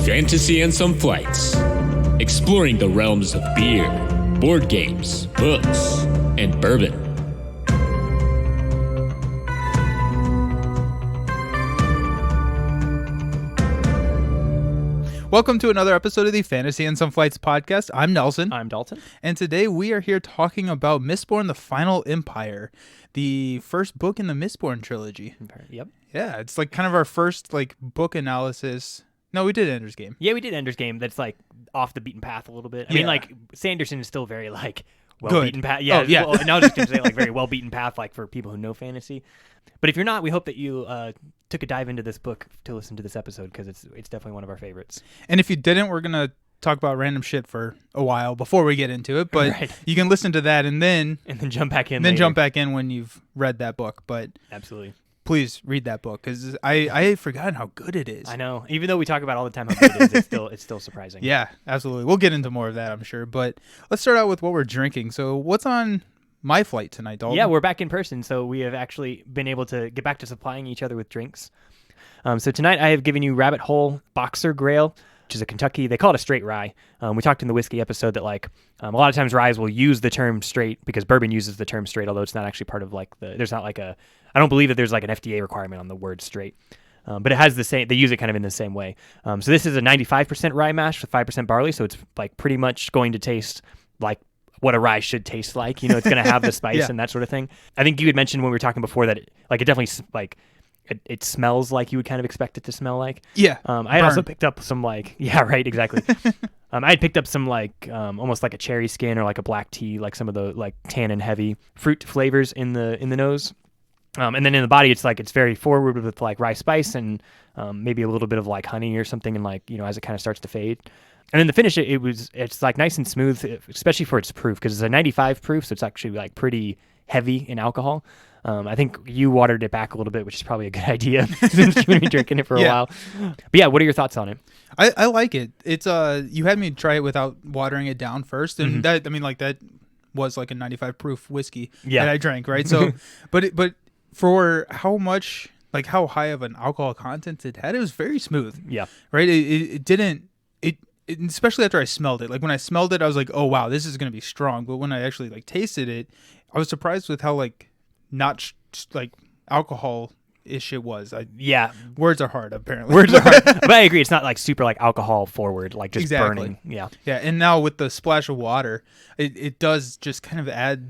Fantasy and Some Flights, exploring the realms of beer, board games, books, and bourbon. Welcome to another episode of the Fantasy and Some Flights podcast. I'm Nelson. I'm Dalton. And today we are here talking about Mistborn, the Final Empire, the first book in the Mistborn trilogy. Yep. Yeah, it's like kind of our first like book analysis. No, we did Ender's Game. Yeah, we did Ender's Game. That's like off the beaten path a little bit. I mean, like Sanderson is still very like well-beaten path. Yeah, yeah. Well, now I was just going to say like very well-beaten path, like for people who know fantasy. But if you're not, we hope that you took a dive into this book to listen to this episode because it's definitely one of our favorites. And if you didn't, we're gonna talk about random shit for a while before we get into it. But Right. You can listen to that and then jump back in. And then later. jump back in when you've read that book. But Absolutely. please read that book because I had forgotten how good it is. I know. Even though we talk about all the time how good it is, it's still surprising. Yeah, absolutely. We'll get into more of that, I'm sure. But let's start out with what we're drinking. So what's on my flight tonight, Dalton? Yeah, we're back in person, so we have actually been able to get back to supplying each other with drinks. So tonight I have given you Rabbit Hole Boxer Grail, which is a Kentucky. They call it a straight rye. We talked in the whiskey episode that like a lot of times ryes will use the term straight because bourbon uses the term straight, although it's not actually part of like there's not like I don't believe that there's like an FDA requirement on the word straight. But it has the same, they use it kind of in the same way. So this is a 95% rye mash with 5% barley, so it's like pretty much going to taste like what a rye should taste like. You know, it's going to have the spice Yeah. and that sort of thing. I think you had mentioned when we were talking before that it definitely like it smells like you would kind of expect it to smell like. Yeah. I had also picked up some like, yeah, right, exactly. I had picked up some like almost like a cherry skin or like a black tea, like some of the like tannin heavy fruit flavors in the nose. And then in the body, it's very forward with like rye spice and maybe a little bit of like honey or something, and like, you know, as it kind of starts to fade. And in the finish, it's like nice and smooth, especially for its proof, because it's a 95 proof, so it's actually like pretty heavy in alcohol. I think you watered it back a little bit, which is probably a good idea since you've been drinking it for a while. But yeah, what are your thoughts on it? I like it. It's you had me try it without watering it down first, and that was like a 95 proof whiskey that I drank, right? So, but for how much, like how high of an alcohol content it had, it was very smooth. Yeah. Right. It didn't. Especially after I smelled it. Like when I smelled it, I was like, oh wow, this is gonna be strong. But when I actually like tasted it, I was surprised with how like not like alcohol-ish it was. Words are hard, apparently. Words are hard. But I agree, it's not like super like alcohol forward, like just burning. Yeah. Yeah, and now with the splash of water, it does just kind of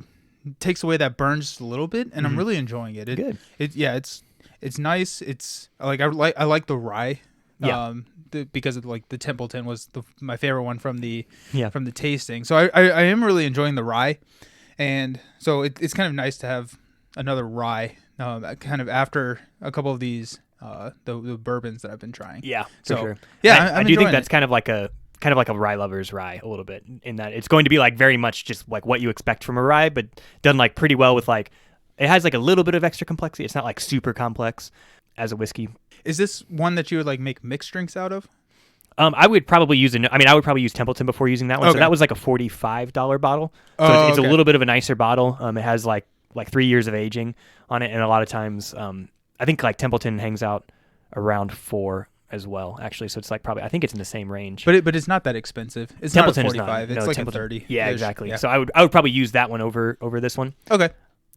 takes away that burn just a little bit, and I'm really enjoying it. Good. It's nice. It's like I like the rye. Yeah. Because of like the Templeton was my favorite one from the tasting. So I am really enjoying the rye, and so it's kind of nice to have another rye kind of after a couple of these the bourbons that I've been trying. Yeah, so for sure. Yeah, I do think that's kind of like a rye lover's rye a little bit, in that it's going to be like very much just like what you expect from a rye, but done like pretty well with like it has like a little bit of extra complexity. It's not like super complex as a whiskey. Is this one that you would like make mixed drinks out of? I would probably use Templeton before using that one. Okay. So that was like a $45 bottle. So it's a little bit of a nicer bottle. It has like 3 years of aging on it, and a lot of times I think like Templeton hangs out around 4 as well, actually. So it's like probably I think it's in the same range. But it's not that expensive. It's Templeton not a 45. It's like Templeton, a 30. Yeah, exactly. Yeah. So I would probably use that one over this one. Okay.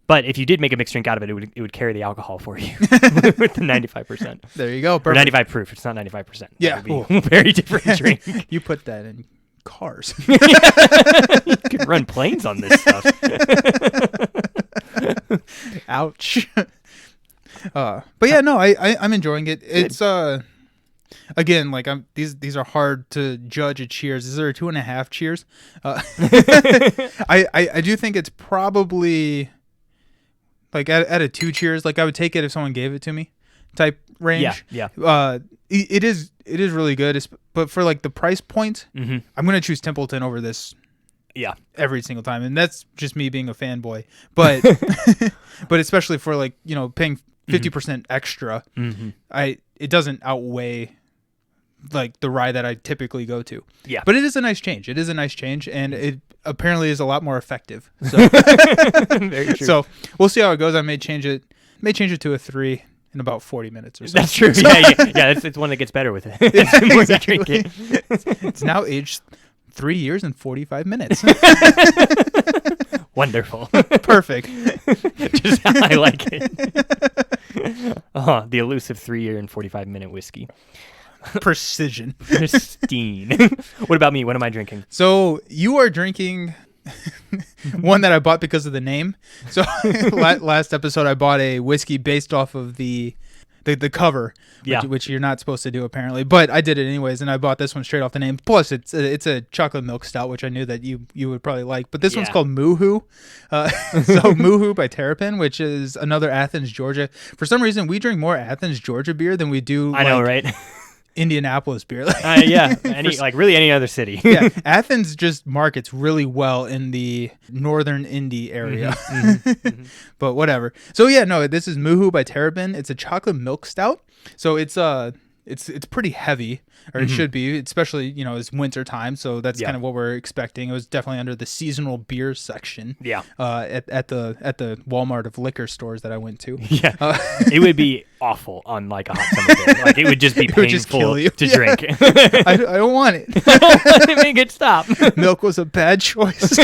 But if you did make a mixed drink out of it, it would carry the alcohol for you with the 95%. There you go. Or Perfect. 95 proof. It's not 95%. Yeah. That would be a very different drink. You put that in cars. You could run planes on this stuff. Ouch. But yeah, no, I'm enjoying it. It's again, like these are hard to judge a cheers. Is there a 2.5 cheers? I do think it's probably like at a 2 cheers. Like I would take it if someone gave it to me, type range. Yeah. It is really good. But for like the price point, Mm-hmm. I'm gonna choose Templeton over this. Yeah. Every single time, and that's just me being a fanboy. But but especially for like, you know, paying 50% extra, it doesn't outweigh like the rye that I typically go to. Yeah. But it is a nice change. And it apparently is a lot more effective. So Very true. So we'll see how it goes. I may change it to a 3. in about 40 minutes or so. That's true. Yeah. It's one that gets better with it. The more you drink it. It's now aged 3 years and 45 minutes. Wonderful. Perfect. Just how I like it. The elusive 3-year and 45-minute whiskey. Precision. Pristine. What about me? What am I drinking? So you are drinking one that I bought because of the name. So last episode I bought a whiskey based off of the cover, which you're not supposed to do apparently, but I did it anyways, and I bought this one straight off the name. Plus, it's a chocolate milk stout, which I knew that you would probably like. But this one's called Moohoo. So Moohoo by Terrapin, which is another Athens, Georgia. For some reason, we drink more Athens, Georgia beer than we do. I know, right? Indianapolis beer. Any other city. Yeah, Athens just markets really well in the northern Indy area. But whatever. So yeah, no, this is Moohoo by Terrapin. It's a chocolate milk stout. So it's pretty heavy, or it should be, especially, it's winter time, so that's kind of what we're expecting. It was definitely under the seasonal beer section. Yeah. At the Walmart of liquor stores that I went to. Yeah. It would be awful on like a hot summer day. Like it would just be painful to drink. I don't want it. Make it stop. Milk was a bad choice.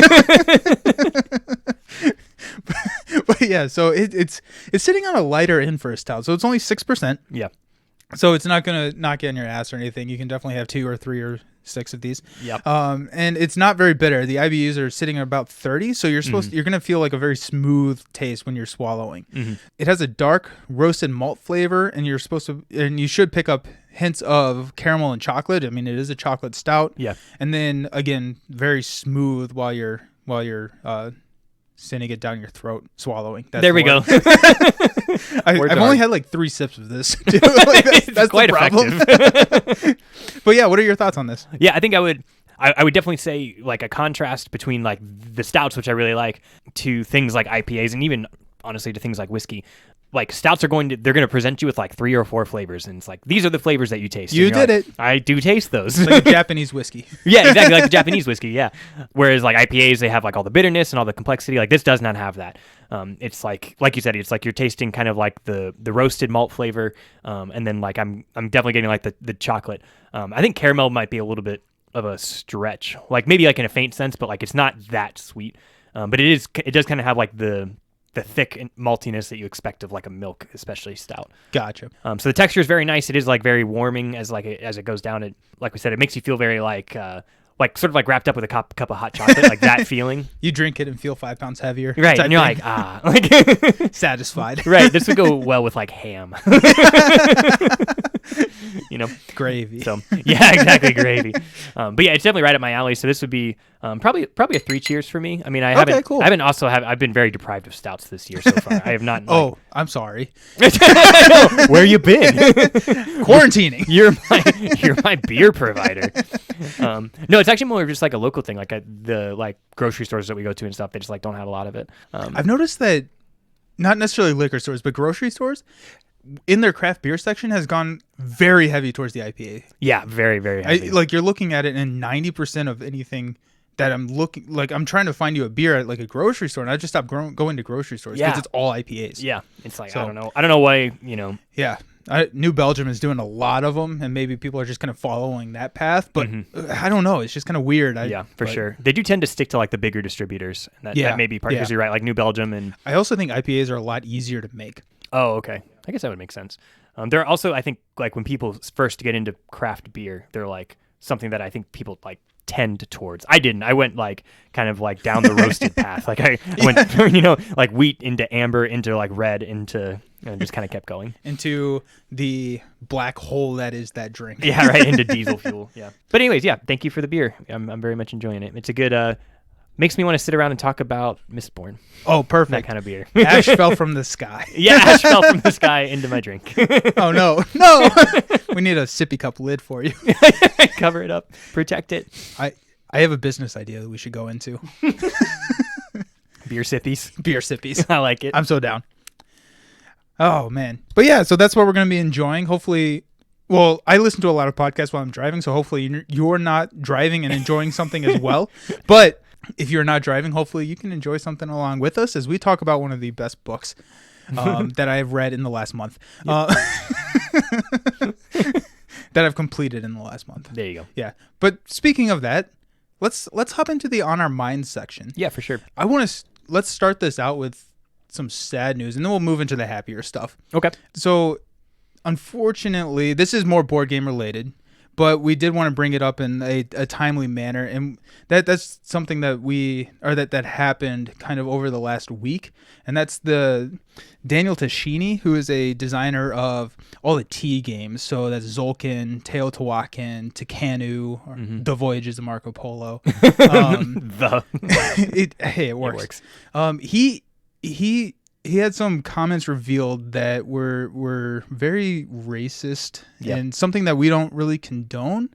But yeah, so it's sitting on a lighter end for a stout, so it's only 6%. Yeah. So it's not gonna knock you on your ass or anything. You can definitely have 2 or 3 or 6 of these. Yep. And it's not very bitter. The IBUs are sitting at about 30, so you're gonna feel like a very smooth taste when you're swallowing. It has a dark roasted malt flavor, and you should pick up hints of caramel and chocolate. I mean, it is a chocolate stout. Yeah. And then again, very smooth while you're sending it down your throat, swallowing. There we go. I've only had like 3 sips of this. That's quite the problem. effective. But yeah, what are your thoughts on this? Yeah, I think I would definitely say like a contrast between like the stouts, which I really like, to things like IPAs, and even honestly to things like whiskey. Like stouts they're going to present you with like 3 or 4 flavors, and it's like these are the flavors that you taste. You did it. I do taste those. It's like a Japanese whiskey. Yeah, exactly, like the Japanese whiskey. Yeah. Whereas like IPAs, they have like all the bitterness and all the complexity. Like this does not have that. It's like you said, it's like you're tasting kind of like the roasted malt flavor, and then like I'm definitely getting like the chocolate. I think caramel might be a little bit of a stretch, like maybe like in a faint sense, but like it's not that sweet. But it does kind of have like the thick maltiness that you expect of like a milk, especially stout. Gotcha. So the texture is very nice. It is like very warming as it goes down. It, like we said, it makes you feel very like sort of like wrapped up with a cup of hot chocolate, like that feeling. You drink it and feel 5 pounds heavier. Right. And you're thing. like satisfied. Right. This would go well with like ham. Gravy. So yeah, exactly, gravy. But yeah, it's definitely right up my alley. So this would be probably a 3 cheers for me. I mean, I've been very deprived of stouts this year so far. I have not. Oh, I'm sorry. Where you been? Quarantining. You're my beer provider. No, it's actually more just like a local thing. Like the like grocery stores that we go to and stuff, they just like don't have a lot of it. I've noticed that not necessarily liquor stores, but grocery stores in their craft beer section has gone very heavy towards the IPA. Yeah, very, very heavy. Like you're looking at it, and 90% of anything that I'm trying to find you a beer at like a grocery store, and I just stopped going to grocery stores because it's all IPAs. Yeah, it's like, so, I don't know why, Yeah. New Belgium is doing a lot of them, and maybe people are just kind of following that path, but I don't know. It's just kind of weird. Sure. They do tend to stick to like the bigger distributors. And that may be part because you're right, like New Belgium. And I also think IPAs are a lot easier to make. Oh, okay. I guess that would make sense. There are also, I think, like when people first get into craft beer, they're like something that I think people like tend towards. I didn't. I went like kind of like down the roasted path. Like I went, like wheat into amber, into like red, into, and just kind of kept going. Into the black hole that is that drink. Yeah, right. Into diesel fuel. Yeah. But anyways, yeah, thank you for the beer. I'm very much enjoying it. It's a good, makes me want to sit around and talk about Mistborn. Oh, perfect. That kind of beer. Ash fell from the sky. Yeah, ash fell from the sky into my drink. Oh, no. We need a sippy cup lid for you. Cover it up. Protect it. I have a business idea that we should go into. Beer sippies. Beer sippies. I like it. I'm so down. Oh, man. But yeah, so that's what we're going to be enjoying. Hopefully, well, I listen to a lot of podcasts while I'm driving, so hopefully you're not driving and enjoying something as well. But if you're not driving, hopefully you can enjoy something along with us as we talk about one of the best books that I have read in the last month. That I've completed in the last month. There you go. Yeah. But speaking of that, let's hop into the On Our Minds section. Yeah, for sure. Let's start this out with some sad news, and then we'll move into the happier stuff. Okay. So, unfortunately, this is more board game related, but we did want to bring it up in a timely manner, and that's something that happened kind of over the last week, and that's the Daniel Tascini, who is a designer of all the T games. So that's Zolkin, Teotihuacan, Tucanu, or The Voyages of Marco Polo. It works. He had some comments revealed that were very racist and something that we don't really condone.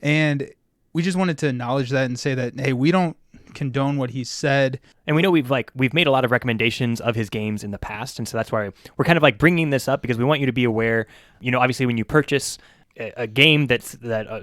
And we just wanted to acknowledge that and say that, hey, we don't condone what he said. And we know we've made a lot of recommendations of his games in the past, and so that's why we're kind of like bringing this up, because we want you to be aware. Obviously when you purchase a game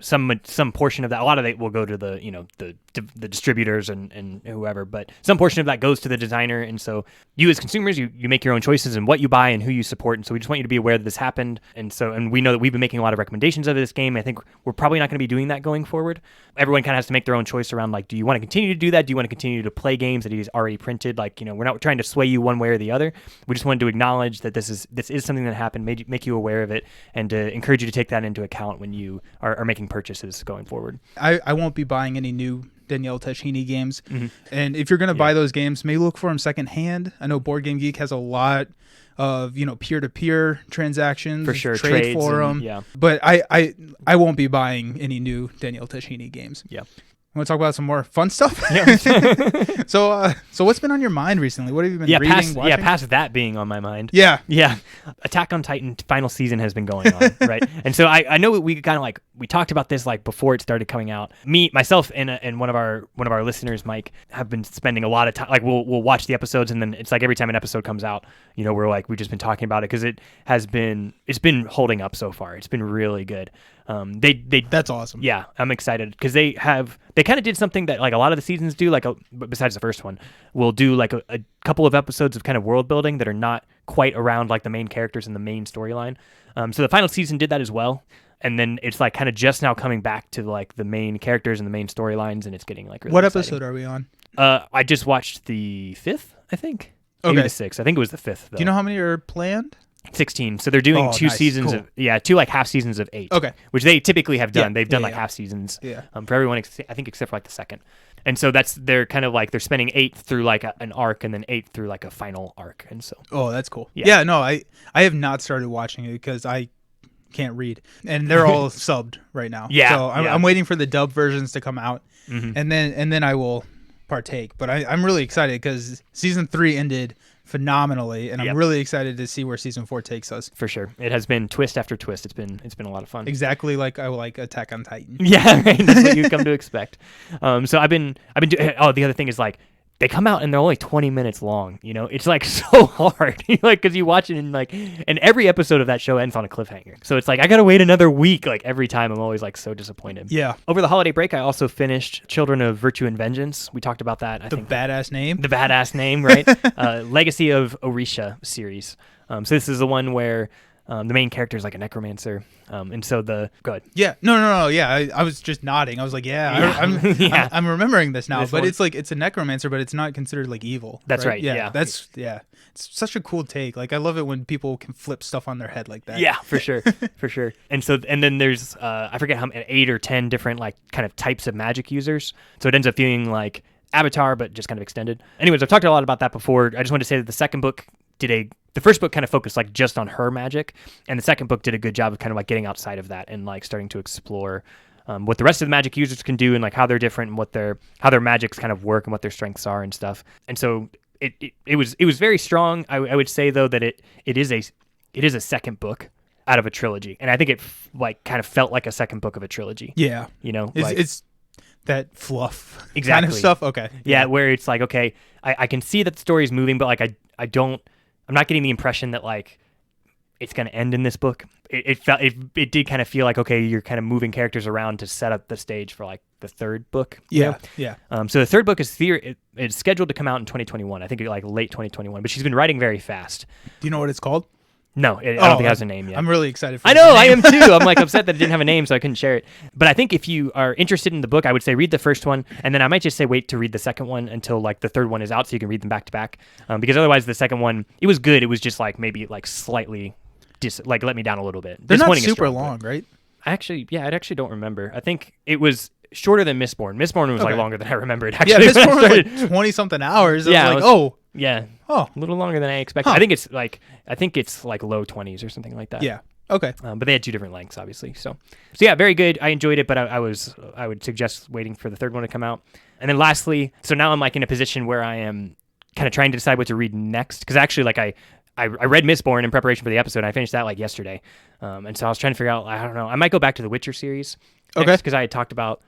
some portion of that, a lot of it will go to the distributors and whoever, but some portion of that goes to the designer. And so you as consumers, you make your own choices in what you buy and who you support. And so we just want you to be aware that this happened. And we know that we've been making a lot of recommendations of this game. I think we're probably not going to be doing that going forward. Everyone kind of has to make their own choice around, like, do you want to continue to do that? Do you want to continue to play games that he's already printed? Like, we're not trying to sway you one way or the other. We just wanted to acknowledge that this is something that happened, make you aware of it, and to encourage you to take that into account when you are making purchases going forward. I won't be buying any new Daniel Tascini games. And if you're going to buy those games, maybe look for them secondhand. I know Board Game Geek has a lot of peer-to-peer transactions, for sure, trade trades forum. and, But I won't be buying any new Daniel Tascini games. Yeah. Want to talk about some more fun stuff? Yeah. So what's been on your mind recently? What have you been reading, watching? Past that being on my mind. Yeah. Attack on Titan final season has been going on, right? And so I know we kind of we talked about this before it started coming out. Myself, and one of our listeners, Mike, have been spending a lot of time. We'll watch the episodes, and then it's like every time an episode comes out, we've just been talking about it because it's been holding up so far. It's been really good. That's awesome. Yeah, I'm excited because they kind of did something that a lot of the seasons do, besides the first one, will do a couple of episodes of kind of world building that are not quite around the main characters and the main storyline. So the final season did that as well. And then it's kind of just now coming back to the main characters and the main storylines, and it's getting really What exciting. episode are we on? I just watched the 5th, I think. Okay. Maybe the 6th. I think it was the 5th, though. Do you know how many are planned? 16. So they're doing two nice. seasons Cool. of two half seasons of 8. Okay. Which they typically have done. Yeah. They've done Yeah. half seasons. Yeah. For everyone, I think except for the second. And so they're kind of they're spending 8 through an arc, and then 8 through a final arc. And so. Oh, that's cool. Yeah. Yeah. No, I have not started watching it because I can't read, and they're all subbed right now. Yeah. So I'm waiting for the dub versions to come out, and then I will partake. But I'm really excited because season 3 ended phenomenally, and I'm really excited to see where season 4 takes us. For sure, it has been twist after twist. It's been a lot of fun. Exactly like I like Attack on Titan. Yeah, right. That's what you come to expect. So I've been the other thing is they come out and they're only 20 minutes long. It's so hard, because you watch it and every episode of that show ends on a cliffhanger. So it's I gotta wait another week. Every time, I'm always so disappointed. Yeah. Over the holiday break, I also finished Children of Virtue and Vengeance. We talked about that. I think Badass name. The badass name, right? Legacy of Orisha series. So this is the one where the main character is a necromancer. And so go ahead. Yeah. No. Yeah. I was just nodding. I was I'm remembering this now. But it's a necromancer, but it's not considered evil. That's right. Yeah. It's such a cool take. I love it when people can flip stuff on their head like that. Yeah, for sure. For sure. And then there's I forget how many, 8 or 10 different kind of types of magic users. So it ends up feeling like Avatar, but just kind of extended. Anyways, I've talked a lot about that before. I just wanted to say that the second book the first book kind of focused just on her magic, and the second book did a good job of kind of getting outside of that and starting to explore what the rest of the magic users can do and how they're different and how their magics kind of work and what their strengths are and stuff. And so it was very strong. I would say though that it is a second book out of a trilogy, and I think it kind of felt like a second book of a trilogy. Yeah, it's that fluff kind of stuff. Okay, yeah, where it's okay, I can see that the story is moving, but I'm not getting the impression that it's going to end in this book. It did kind of feel okay, you're kind of moving characters around to set up the stage for the third book. You know? Yeah. So the third book is it's scheduled to come out in 2021. I think like late 2021. But she's been writing very fast. Do you know what it's called? No, I don't think it has a name yet. I'm really excited for I know, I am too. I'm like upset that it didn't have a name, so I couldn't share it. But I think if you are interested in the book, I would say read the first one, and then I might just say wait to read the second one until like the third one is out, so you can read them back to back. Because otherwise, the second one, it was good. It was just like maybe like slightly, let me down a little bit. They're not super long, right? I actually don't remember. I think it was shorter than Mistborn. Mistborn was like longer than I remembered. Actually, yeah, Mistborn was like 20 something hours. I was like, yeah. Oh, a little longer than I expected. I think it's like low 20s or something like that. Yeah. Okay. But they had two different lengths, obviously. So yeah, very good. I enjoyed it, but I would suggest waiting for the third one to come out. And then lastly, so now I'm like in a position where I am kind of trying to decide what to read next, because actually like I read Mistborn in preparation for the episode, and I finished that like yesterday. And so I was trying to figure out, I don't know, I might go back to the Witcher series. Okay. Because I had talked about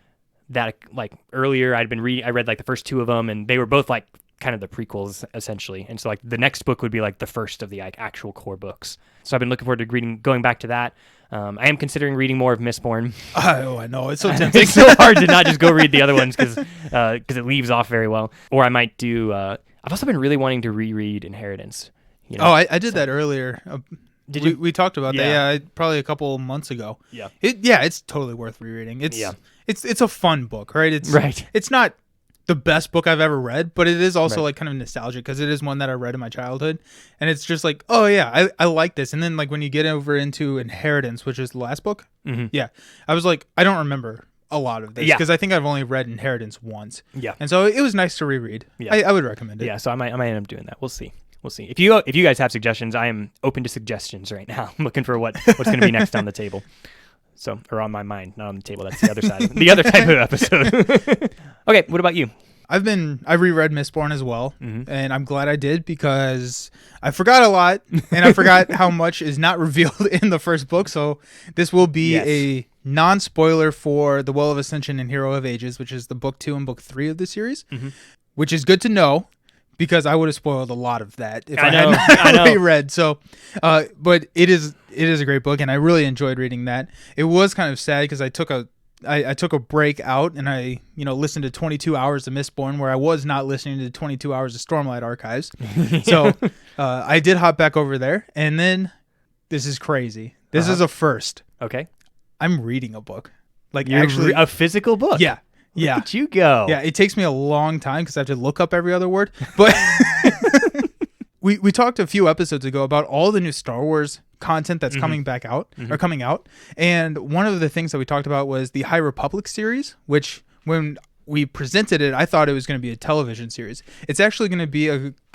that like earlier. I read like the first two of them, and they were both like kind of the prequels essentially. And so like the next book would be like the first of the like actual core books. So I've been looking forward to going back to that. I am considering reading more of Mistborn. Oh, I know. It's so tempting. It's so hard to not just go read the other ones because it leaves off very well. Or I might do, I've also been really wanting to reread Inheritance. You know? Oh, I did that earlier. Did you? We talked about that. Yeah, probably a couple months ago. Yeah. It's totally worth rereading. It's a fun book, right? It's not the best book I've ever read, but it is also like kind of nostalgic because it is one that I read in my childhood, and it's just like, oh yeah, I like this. And then like when you get over into Inheritance, which is the last book, I was like, I don't remember a lot of this because I think I've only read Inheritance once. Yeah, and so it was nice to reread. Yeah, I would recommend it. Yeah, so I might end up doing that. We'll see. If you guys have suggestions, I am open to suggestions right now. I'm looking for what's going to be next on the table. So, or on my mind, not on the table. That's the other side, the other type of episode. Okay, what about you? I reread Mistborn as well, and I'm glad I did because I forgot a lot, and I forgot how much is not revealed in the first book. So this will be a non-spoiler for The Well of Ascension and Hero of Ages, which is the book 2 and book 3 of the series, which is good to know. Because I would have spoiled a lot of that if I hadn't reread. So, but it is a great book, and I really enjoyed reading that. It was kind of sad because I took a break out, and I listened to 22 hours of Mistborn, where I was not listening to 22 hours of Stormlight Archives. So I did hop back over there, and then this is crazy. This is a first. Okay, I'm reading a book, like actually a physical book. Yeah. Yeah. Look at you go. Yeah, it takes me a long time because I have to look up every other word. But we talked a few episodes ago about all the new Star Wars content that's coming back out or coming out. And one of the things that we talked about was the High Republic series, which when we presented it, I thought it was going to be a television series. It's actually going to be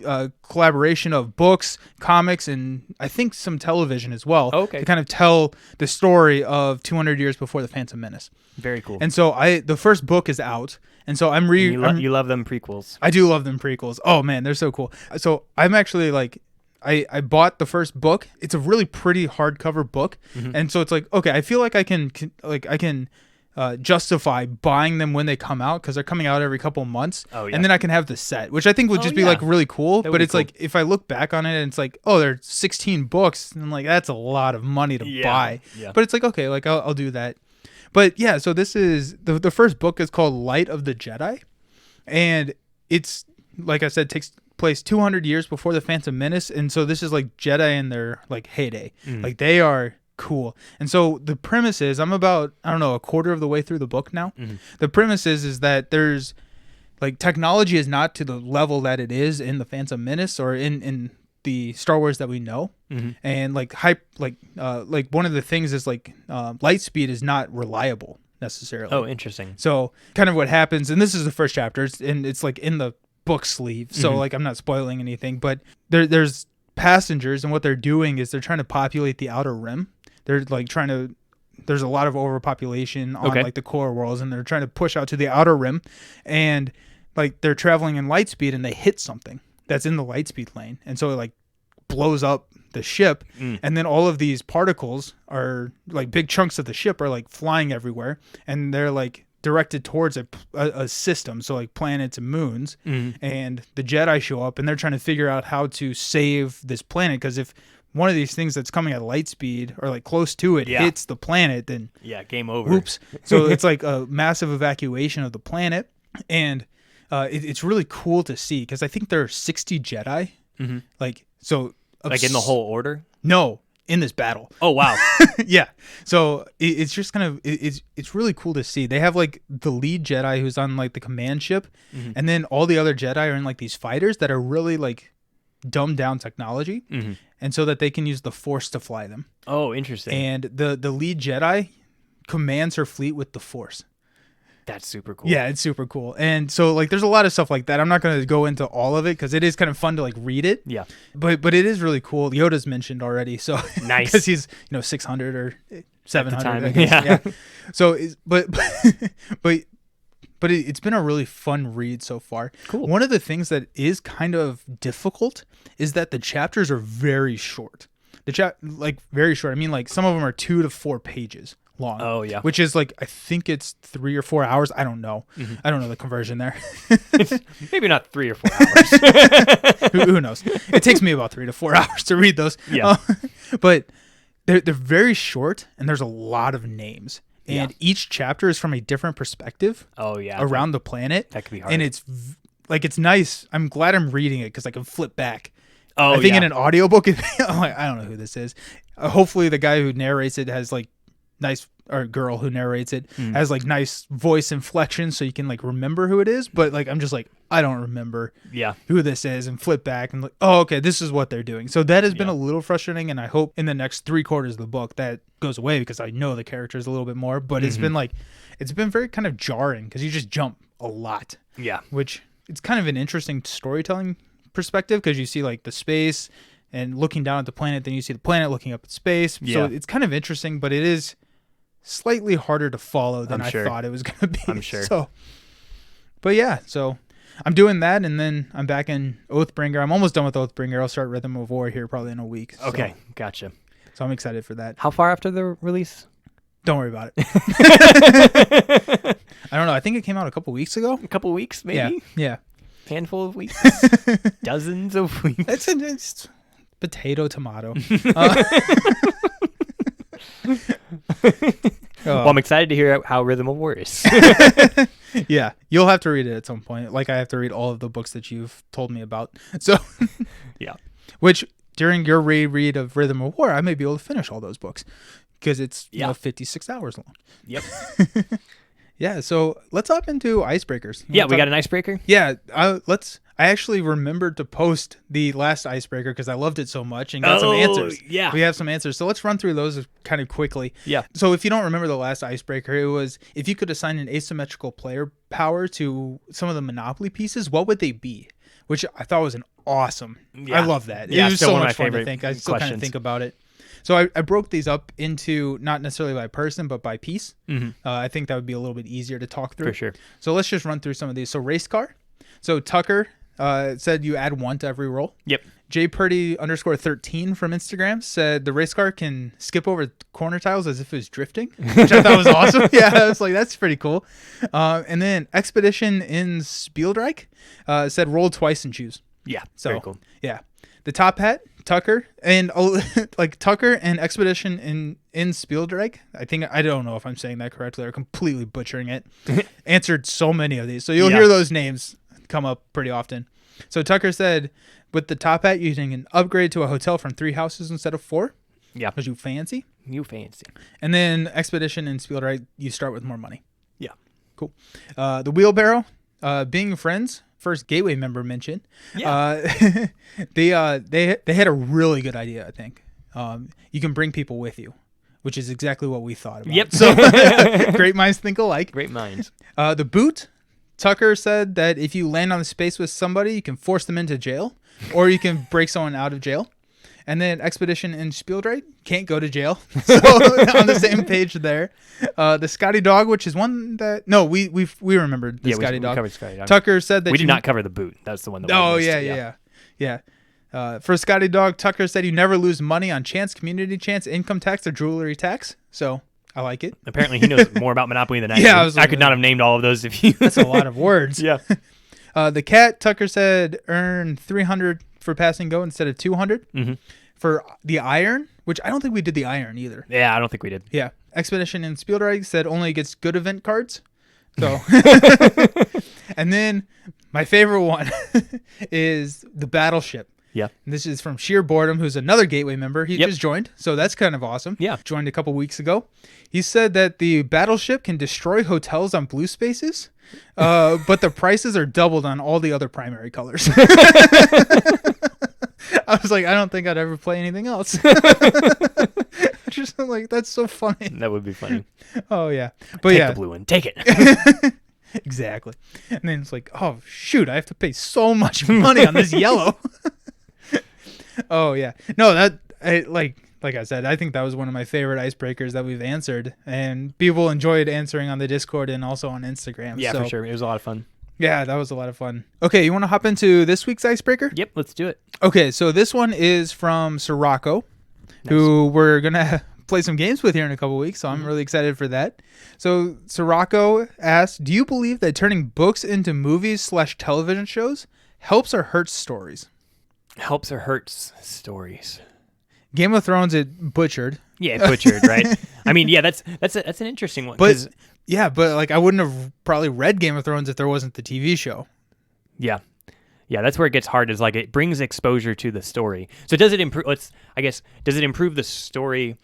a collaboration of books, comics, and I think some television as well. Okay. To kind of tell the story of 200 years before the Phantom Menace. Very cool. And so the first book is out, and so you love them prequels. I do love them prequels. Oh man, they're so cool. So I'm actually like, I bought the first book. It's a really pretty hardcover book, and so it's like, okay, I feel like I can justify buying them when they come out because they're coming out every couple of months. Oh, yeah. And then I can have the set, which I think would just be like really cool. But it's like, if I look back on it and it's like, oh, there's 16 books, and I'm like, that's a lot of money to buy. Yeah. But it's like, okay, like I'll do that. But yeah, so this is the first book is called Light of the Jedi, and it's, like I said, takes place 200 years before the Phantom Menace, and so this is like Jedi in their like heyday. Like they are cool. And so the premise is, I'm about, I don't know, a quarter of the way through the book now. The premise is that there's like technology is not to the level that it is in the Phantom Menace or in the Star Wars that we know. And like one of the things is like light speed is not reliable necessarily. Oh, interesting. So kind of what happens, and this is the first chapter, and it's like in the book sleeve, so like I'm not spoiling anything, but there's passengers, and what they're doing is they're trying to populate the outer rim. They're like there's a lot of overpopulation on like the core worlds, and they're trying to push out to the outer rim, and like they're traveling in light speed, and they hit something that's in the light speed lane, and so it like blows up the ship, and then all of these particles are like big chunks of the ship are like flying everywhere, and they're like directed towards a system, so like planets and moons, and the Jedi show up, and they're trying to figure out how to save this planet, because if one of these things that's coming at light speed or like close to it hits the planet, then game over. Oops. So it's like a massive evacuation of the planet, and it's really cool to see because I think there are 60 Jedi. Mm-hmm. Like in the whole order. No, in this battle. Oh wow. Yeah. So it's just kind of it's really cool to see. They have like the lead Jedi who's on like the command ship, and then all the other Jedi are in like these fighters that are really like dumbed down technology, and so that they can use the Force to fly them. Oh, interesting. And the lead Jedi commands her fleet with the Force. That's super cool. Yeah, it's super cool. And so like there's a lot of stuff like that. I'm not going to go into all of it because it is kind of fun to like read it. Yeah. But it is really cool. Yoda's mentioned already. So nice. Because he's 600 or 700. Yeah. So but it's been a really fun read so far. Cool. One of the things that is kind of difficult is that the chapters are very short. Very short. I mean, like some of them are 2 to 4 pages long. Oh yeah. Which is like I think it's 3 or 4 hours. I don't know. I don't know the conversion there. Maybe not 3 or 4 hours. Who knows? It takes me about 3 to 4 hours to read those. Yeah. But they're very short and there's a lot of names. And each chapter is from a different perspective. Oh yeah. Around the planet. That could be hard. And it's nice. I'm glad I'm reading it because I can flip back. Oh, I think in an audiobook, I'm like, I don't know who this is. Hopefully the guy who narrates it has like nice, or girl who narrates it has like nice voice inflection so you can like remember who it is. But like, I'm just like, I don't remember who this is, and flip back and like, oh, okay, this is what they're doing. So that has been a little frustrating. And I hope in the next 3/4 of the book that goes away because I know the characters a little bit more, but it's been very kind of jarring because you just jump a lot. Yeah. Which it's kind of an interesting storytelling perspective because you see like the space and looking down at the planet, then you see the planet looking up at space. Yeah. So it's kind of interesting, but it is slightly harder to follow than I thought it was going to be. I'm sure. So, but yeah, so I'm doing that, and then I'm back in Oathbringer. I'm almost done with Oathbringer. I'll start Rhythm of War here probably in a week. Okay, gotcha. So I'm excited for that. How far after the release? Don't worry about it. I don't know. I think it came out a couple weeks ago. A couple weeks, maybe? Yeah. Handful of weeks? Dozens of weeks? It's potato, tomato. Well, I'm excited to hear how Rhythm of War is. Yeah, you'll have to read it at some point. Like I have to read all of the books that you've told me about. So, yeah. Which during your reread of Rhythm of War, I may be able to finish all those books because it's 56 hours long. Yep. Yeah, so let's hop into icebreakers. We got an icebreaker? Yeah, I actually remembered to post the last icebreaker because I loved it so much and got some answers. Yeah. We have some answers. So let's run through those kind of quickly. Yeah. So if you don't remember the last icebreaker, it was if you could assign an asymmetrical player power to some of the Monopoly pieces, what would they be? Which I thought was an awesome. I love that. Yeah, it was so one of much fun to think. I still kind of think about it. So I broke these up into not necessarily by person, but by piece. I think that would be a little bit easier to talk through. For sure. So let's just run through some of these. So race car. So Tucker said you add 1 to every roll. Yep. jpurdy_13 from Instagram said the race car can skip over corner tiles as if it was drifting, which I thought was awesome. Yeah, I was like, that's pretty cool. And then Expedition in Spielreich said roll twice and choose. Yeah, so very cool. Yeah. The top hat, Tucker, and like Tucker and Expedition in Spielreich. I don't know if I'm saying that correctly or completely butchering it. Answered so many of these. So you'll hear those names come up pretty often. So Tucker said, with the top hat, you can upgrade to a hotel from 3 houses instead of 4. Yeah. Because you fancy. You fancy. And then Expedition and Spielreich, you start with more money. Yeah. Cool. The wheelbarrow, being friends, first Gateway member mentioned. Yeah. They had a really good idea, I think. You can bring people with you, which is exactly what we thought about. Yep. So great minds think alike. Great minds. The boot, Tucker said that if you land on the space with somebody, you can force them into jail, or you can break someone out of jail. And then Expedition in Spielreich can't go to jail. So on the same page there. The Scotty Dog, which is one that we remembered the Scotty Dog. Covered Scotty Dog. Tucker said that we did not cover the boot. That's the one that. Oh we missed. Yeah. For Scotty Dog, Tucker said you never lose money on chance, community chance, income tax, or jewelry tax. So I like it. Apparently, he knows more about Monopoly than I do. Yeah, I could not have named all of those if you. That's a lot of words. Yeah. The cat, Tucker said earn 300 for passing go instead of 200. For the Iron, which I don't think we did the Iron either. Yeah, I don't think we did. Yeah. Expedition and Spielreich said only gets good event cards. So, and then my favorite one is the Battleship. Yeah. And this is from Sheer Boredom, who's another Gateway member. He just joined, so that's kind of awesome. Yeah. Joined a couple weeks ago. He said that the Battleship can destroy hotels on blue spaces, but the prices are doubled on all the other primary colors. I was like, I don't think I'd ever play anything else. Just like, that's so funny. That would be funny. Oh, yeah. But Take yeah. the blue one. Take it. Exactly. And then it's like, oh, shoot, I have to pay so much money on this yellow. Oh, yeah. No, like I said, I think that was one of my favorite icebreakers that we've answered. And people enjoyed answering on the Discord and also on Instagram. Yeah, so, for sure. It was a lot of fun. Yeah, that was a lot of fun. Okay, you want to hop into this week's icebreaker? Yep, let's do it. Okay, so this one is from Sirocco, who we're going to play some games with here in a couple weeks, so I'm really excited for that. So Sirocco asked, do you believe that turning books into movies/television shows helps or hurts stories? Helps or hurts stories? Game of Thrones, it butchered. Yeah, butchered, right? I mean, yeah, that's an interesting one. But yeah, but like I wouldn't have probably read Game of Thrones if there wasn't the TV show. Yeah. Yeah, that's where it gets hard, is like it brings exposure to the story. So does it improve, does it improve the story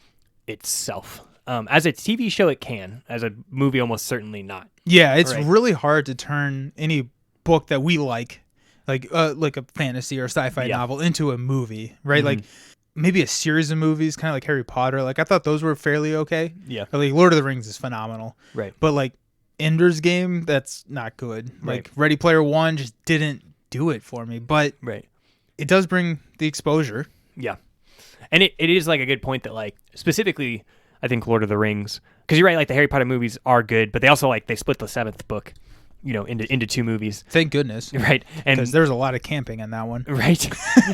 itself? As a TV show, it can. As a movie, almost certainly not. Yeah, it's really hard to turn any book that we like a fantasy or sci-fi novel into a movie, right? Mm-hmm. Like maybe a series of movies, kind of like Harry Potter. Like I thought those were fairly okay. Yeah. Like Lord of the Rings is phenomenal. Right. But like Ender's Game, that's not good. Right. Like Ready Player One just didn't do it for me. But it does bring the exposure. Yeah. And it is like a good point that like specifically I think Lord of the Rings, because you're right, like the Harry Potter movies are good, but they also like they split the seventh book, into two movies. Thank goodness. Right. And because there's a lot of camping in that one. Right.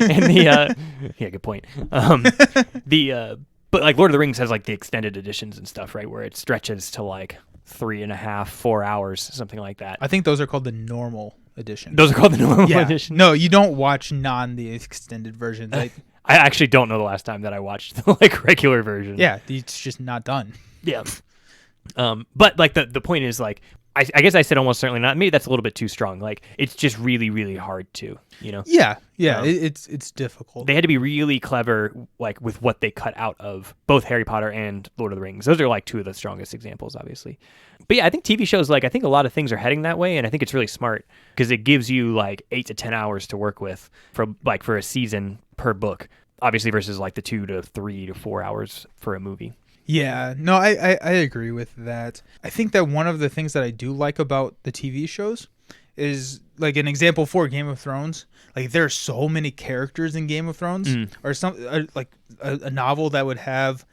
And the yeah, good point. But like Lord of the Rings has like the extended editions and stuff, right, where it stretches to like 3.5, 4 hours, something like that. I think those are called the normal editions. Those are called the normal editions. No, you don't watch the extended versions. Like I actually don't know the last time that I watched the like regular version. Yeah, it's just not done. Yeah. But like the point is like I guess I said almost certainly not. Maybe that's a little bit too strong. Like it's just really, really hard to, Yeah. It's difficult. They had to be really clever, like with what they cut out of both Harry Potter and Lord of the Rings. Those are like two of the strongest examples, obviously. But yeah, I think TV shows, like I think a lot of things are heading that way, and I think it's really smart because it gives you like 8 to 10 hours to work with for a season per book, obviously versus like the 2 to 3 to 4 hours for a movie. Yeah, no, I agree with that. I think that one of the things that I do like about the TV shows is like an example for Game of Thrones. Like there are so many characters in Game of Thrones, or some like a novel that would have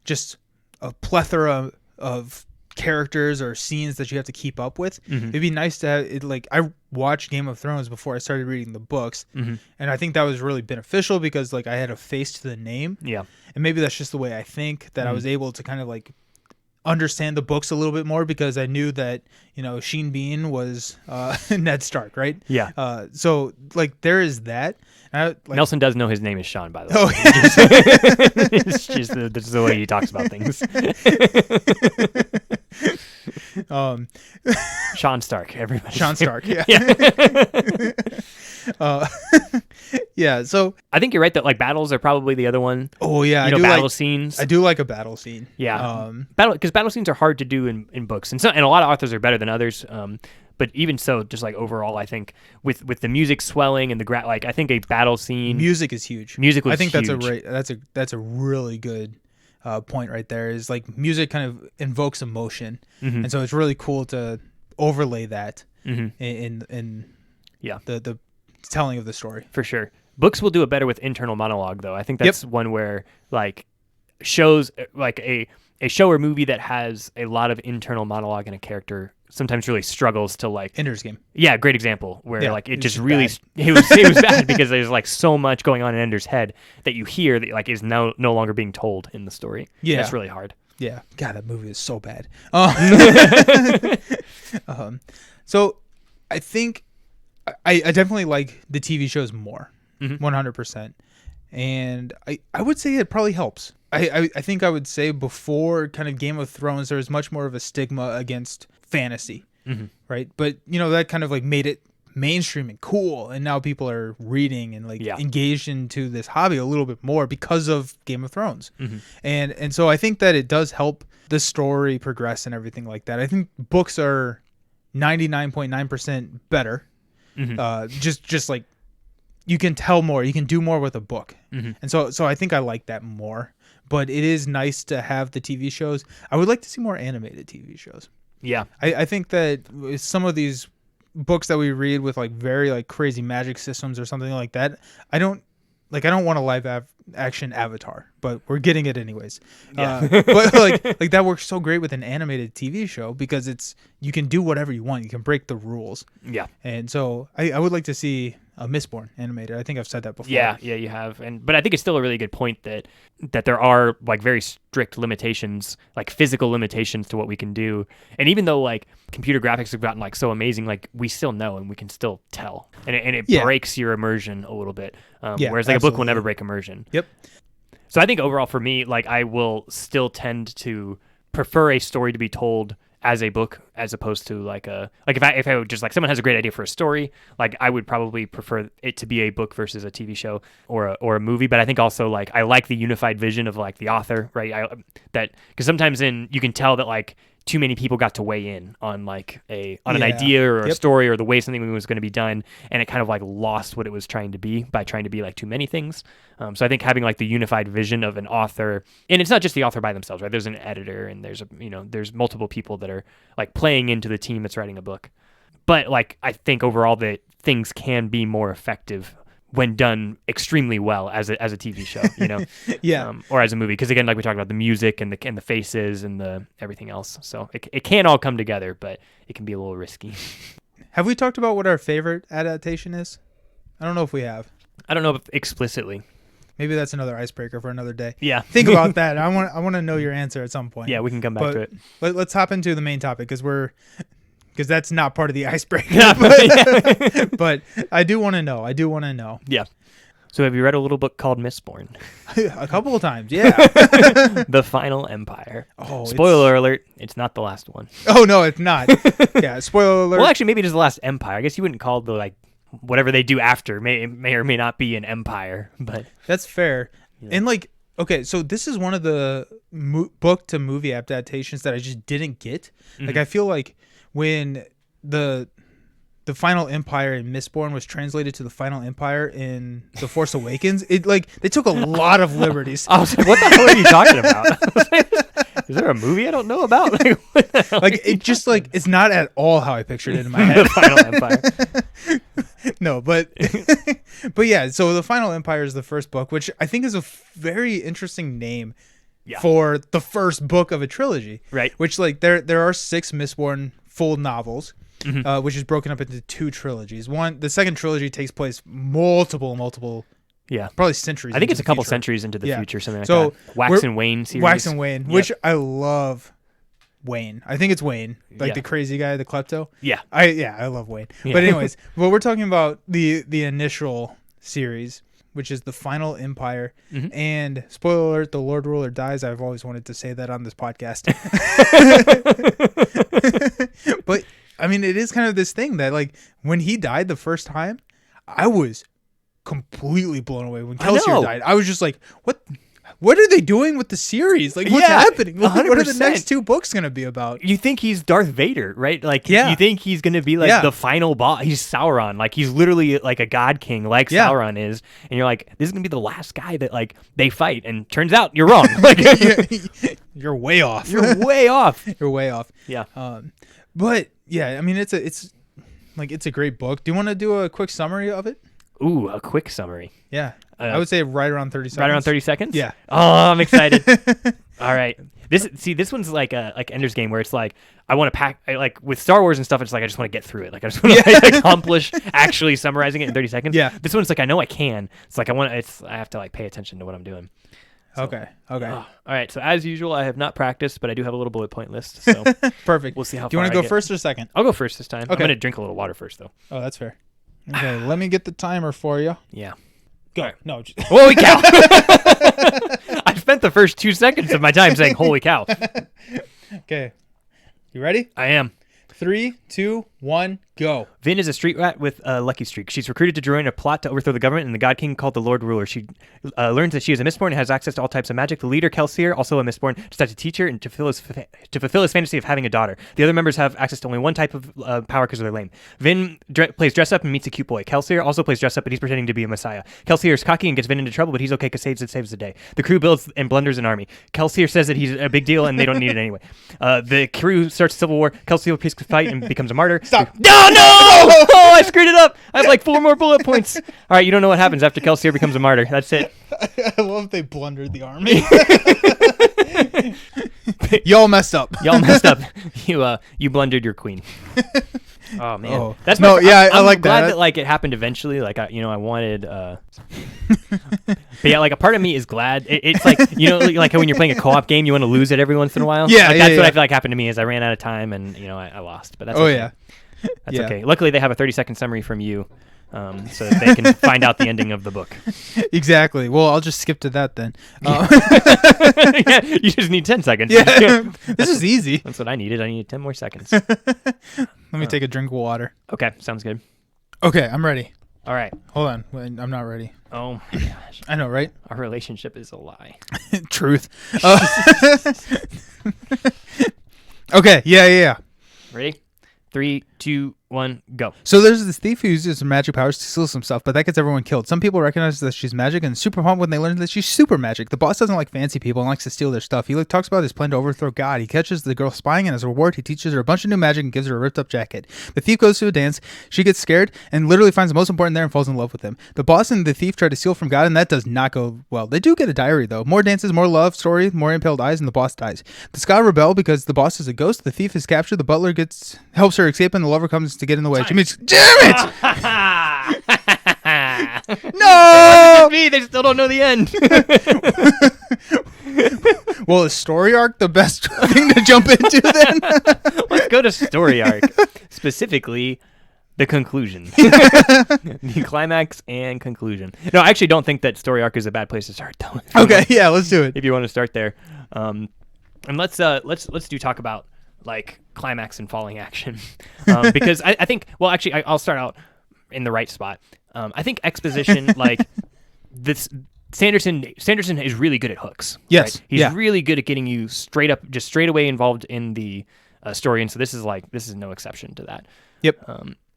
just a plethora of characters or scenes that you have to keep up with. It'd be nice to have it. Like I watched Game of Thrones before I started reading the books, and I think that was really beneficial because like I had a face to the name. Yeah. And maybe that's just the way I think, that I was able to kind of like understand the books a little bit more because I knew that, Sheen Bean was Ned Stark, right? Yeah. So like there is that. Nelson does know his name is Sean, by the way. Oh, It's just that's the way he talks about things. Sean Stark, everybody. Sean Stark, yeah. Yeah, so I think you're right that like battles are probably the other one. Oh yeah, battle scenes. I do like a battle scene. Yeah, battle scenes are hard to do in books, and a lot of authors are better than others. But even so, just like overall, I think with the music swelling and the I think a battle scene. Music is huge. I think huge. That's a really good point right there. Is like music kind of invokes emotion, and so it's really cool to overlay that in the telling of the story. For sure. Books will do it better with internal monologue, though. I think that's one where like shows like a show or movie that has a lot of internal monologue and a character sometimes really struggles to like Ender's Game. Yeah, great example where like it just really it was bad because there's like so much going on in Ender's head that you hear that like is no longer being told in the story. Yeah, that's really hard. Yeah, God, that movie is so bad. So I think I definitely like the TV shows more, 100%. and I would say it probably helps. I think I would say before kind of Game of Thrones, there was much more of a stigma against fantasy, right? But that kind of like made it mainstream and cool, and now people are reading and like engaged into this hobby a little bit more because of Game of Thrones, and so I think that it does help the story progress and everything like that. I think books are 99.9% better. Just like you can tell more, you can do more with a book, and so I think I like that more. But it is nice to have the TV shows. I would like to see more animated TV shows. Yeah, I think that some of these books that we read with like very like crazy magic systems or something like that, I don't want a live action Avatar, but we're getting it anyways. But like that works so great with an animated TV show because you can do whatever you want. You can break the rules. Yeah. And so I would like to see a Mistborn animated. I think I've said that before. Yeah, you have. But I think it's still a really good point that there are like very strict limitations, like physical limitations to what we can do. And even though like computer graphics have gotten like so amazing, like we still know and we can still tell. And it breaks your immersion a little bit. Whereas like a book will never break immersion. Yep. So I think overall for me, like I will still tend to prefer a story to be told as a book as opposed to if I would just like someone has a great idea for a story, like I would probably prefer it to be a book versus a TV show or a movie. But I think also like I like the unified vision of like the author, right? Because sometimes you can tell that like too many people got to weigh in on like an idea or a story or the way something was going to be done, and it kind of like lost what it was trying to be by trying to be like too many things. So I think having like the unified vision of an author, and it's not just the author by themselves, right? There's an editor and there's multiple people that are like playing into the team that's writing a book. But like I think overall that things can be more effective when done extremely well as a TV show, or as a movie. Because again, like we talked about, the music and the faces and the everything else. So it can all come together, but it can be a little risky. Have we talked about what our favorite adaptation is? I don't know if we have. I don't know if explicitly. Maybe that's another icebreaker for another day. Yeah. Think about that. I want to know your answer at some point. Yeah, we can come back to it. Let's hop into the main topic because that's not part of the icebreaker. But I do want to know. Yeah. So have you read a little book called Mistborn? A couple of times, yeah. The Final Empire. Oh, spoiler alert, it's not the last one. Oh, no, it's not. Yeah, spoiler alert. Well, actually, maybe it is the last empire. I guess you wouldn't call it the, like, whatever they do after may or may not be an empire, but... That's fair. Yeah. And, like, okay, so this is one of the book to movie adaptations that I just didn't get. Mm-hmm. Like, I feel like when the Final Empire in Mistborn was translated to the Final Empire in The Force Awakens, they took a lot of liberties. I was like, what the hell are you talking about? Is there a movie I don't know about? It's not at all how I pictured it in my head. The Final Empire. No, but yeah, so The Final Empire is the first book, which I think is a very interesting name for the first book of a trilogy. Right. Which there are 6 Mistborn full novels. Mm-hmm. Which is broken up into 2 trilogies. The second trilogy takes place multiple, probably centuries. I think it's a couple centuries into the future, something like that. Wax and Wayne series. Wax and Wayne, which I love. Wayne, I think it's Wayne, the crazy guy, the klepto. Yeah, I love Wayne. Yeah. But anyways, we're talking about the initial series, which is the Final Empire. Mm-hmm. And spoiler alert: the Lord Ruler dies. I've always wanted to say that on this podcast. But I mean, it is kind of this thing that, like, when he died the first time, I was completely blown away. When Kelsier died, I was just like, what are they doing with the series? Like, what's happening? What are the next 2 books going to be about? You think he's Darth Vader, right? Like, you think he's going to be, like, the final boss. He's Sauron. Like, he's literally, like, a god king, like Sauron is. And you're like, this is going to be the last guy that, like, they fight. And turns out you're wrong. Like, you're way off. You're way off. You're way off. Yeah. But yeah, I mean, it's a great book. Do you want to do a quick summary of it? Ooh, a quick summary. Yeah. I would say right around 30 seconds. Right around 30 seconds? Yeah. Oh, I'm excited. All right. This one's like Ender's Game, where it's like, I want to pack, like with Star Wars and stuff, it's like I just want to get through it. Like I just want to accomplish actually summarizing it in 30 seconds. Yeah. This one's like, I know I can. It's like I have to like pay attention to what I'm doing. So, okay. All right. So as usual, I have not practiced, but I do have a little bullet point list. So perfect. We'll see how. Do you want to go first or second? I'll go first this time. Okay. I'm gonna drink a little water first, though. Oh, that's fair. Okay, let me get the timer for you. Yeah. Go. No. Holy cow! I spent the first 2 seconds of my time saying "Holy cow." Okay. You ready? I am. 3, 2, 1, go. Vin is a street rat with a lucky streak. She's recruited to join a plot to overthrow the government and the God King called the Lord Ruler. She learns that she is a Mistborn and has access to all types of magic. The leader, Kelsier, also a Mistborn, decides to teach her and to fulfill his fantasy of having a daughter. The other members have access to only one type of power because they're lame. Vin plays dress up and meets a cute boy. Kelsier also plays dress up, but he's pretending to be a messiah. Kelsier is cocky and gets Vin into trouble, but he's okay because saves the day. The crew builds and blunders an army. Kelsier says that he's a big deal and they don't need it anyway. The crew starts a civil war. Kelsier picks a fight and becomes a martyr. Stop. No! Oh, I screwed it up. I have like 4 more bullet points. All right, you don't know what happens after Kelsier becomes a martyr. That's it. I love they blundered the army. Y'all messed up. Y'all messed up. You blundered your queen. Oh man, oh. That's no. Yeah, I like I'm glad that. that like it happened eventually. Like I wanted. But yeah, like a part of me is glad. It's like like when you're playing a co-op game, you want to lose it every once in a while. Yeah, like, yeah, that's what yeah. I feel like happened to me. Is I ran out of time and I lost. But that's oh okay. yeah. That's okay. Luckily, they have a 30-second summary from you, so that they can find out the ending of the book. Exactly. Well, I'll just skip to that then. Yeah, you just need 10 seconds. Yeah. This is easy. That's what I needed. I needed 10 more seconds. Let me take a drink of water. Okay, sounds good. Okay, I'm ready. All right. Hold on. Wait, I'm not ready. Oh my gosh. I know, right? Our relationship is a lie. Truth. Okay. Yeah. Ready? 3, 2, 1, go. So there's this thief who uses her magic powers to steal some stuff, but that gets everyone killed. Some people recognize that she's magic and super pumped when they learn that she's super magic. The boss doesn't like fancy people and likes to steal their stuff. He talks about his plan to overthrow God. He catches the girl spying, and as a reward, he teaches her a bunch of new magic and gives her a ripped up jacket. The thief goes to a dance. She gets scared and literally finds the most important there and falls in love with him. The boss and the thief try to steal from God, and that does not go well. They do get a diary, though. More dances, more love story, more impaled eyes, and the boss dies. The Ska rebel because the boss is a ghost. The thief is captured. The butler helps her escape, and the lover comes to get in the way. She means, damn it! No! Me, they still don't know the end. Well, is story arc the best thing to jump into then? Let's go to story arc. Specifically, the conclusion. The climax and conclusion. No, I actually don't think that story arc is a bad place to start, though. Okay, yeah, let's do it. If you want to start there. And let's talk about like climax and falling action. Because I think, well, actually, I'll start out in the right spot. I think exposition, like this, Sanderson is really good at hooks. Yes, right? He's really good at getting you straight away involved in the story, and so this is no exception to that. Yep.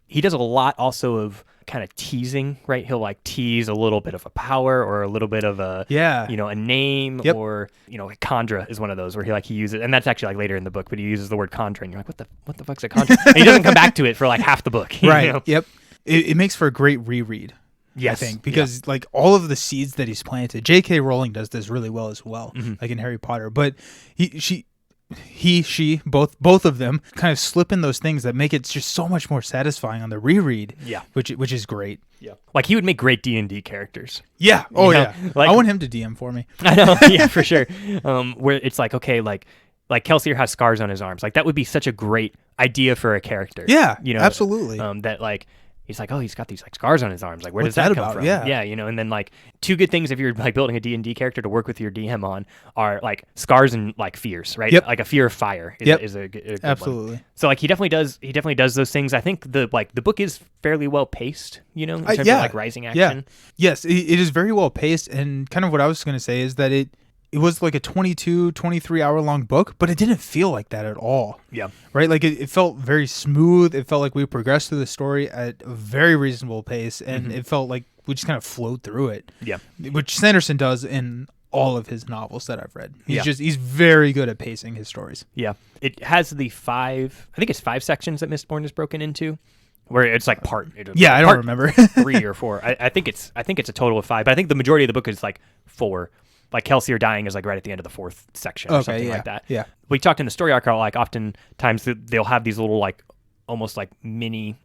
He does a lot also of kind of teasing, right? He'll like tease a little bit of a power or a little bit of a a name, or Khandra is one of those where he uses, and that's actually like later in the book, but he uses the word Khandra, and you're like, what the fuck's a Khandra? And he doesn't come back to it for like half the book, right? Yep. It makes for a great reread. Yes, I think, because like all of the seeds that he's planted, J.K. Rowling does this really well as well, like in Harry Potter. But she, both of them kind of slip in those things that make it just so much more satisfying on the reread. Yeah, which is great. Yeah, like he would make great D&D characters. Yeah. Oh yeah. Like, I want him to DM for me. I know. Yeah, for sure. Where it's like, okay, like Kelsier has scars on his arms. Like that would be such a great idea for a character. Yeah. Absolutely. That like. He's like, oh, he's got these like scars on his arms. Like, where What's does that come about? from? Yeah. And then like 2 good things if you're like building a D&D character to work with your DM on are like scars and like fears, right? Yep. Like a fear of fire is a good Absolutely. one. So like he definitely does those things. I think the book is fairly well paced, in terms of like rising action. Yeah. Yes, it is very well paced, and kind of what I was going to say is that it was like a 22, 23 hour long book, but it didn't feel like that at all. Yeah. Right? Like it felt very smooth. It felt like we progressed through the story at a very reasonable pace, and it felt like we just kind of flowed through it. Yeah. Which Sanderson does in all of his novels that I've read. He's very good at pacing his stories. Yeah. It has the 5 sections that Mistborn is broken into. Where it's like part. I don't remember. 3 or 4. I think it's a total of 5, but I think the majority of the book is like 4. Like Kelsier dying is like right at the end of the 4th section or something like that. Yeah. We talked in the story arc, like oftentimes they'll have these little like almost like mini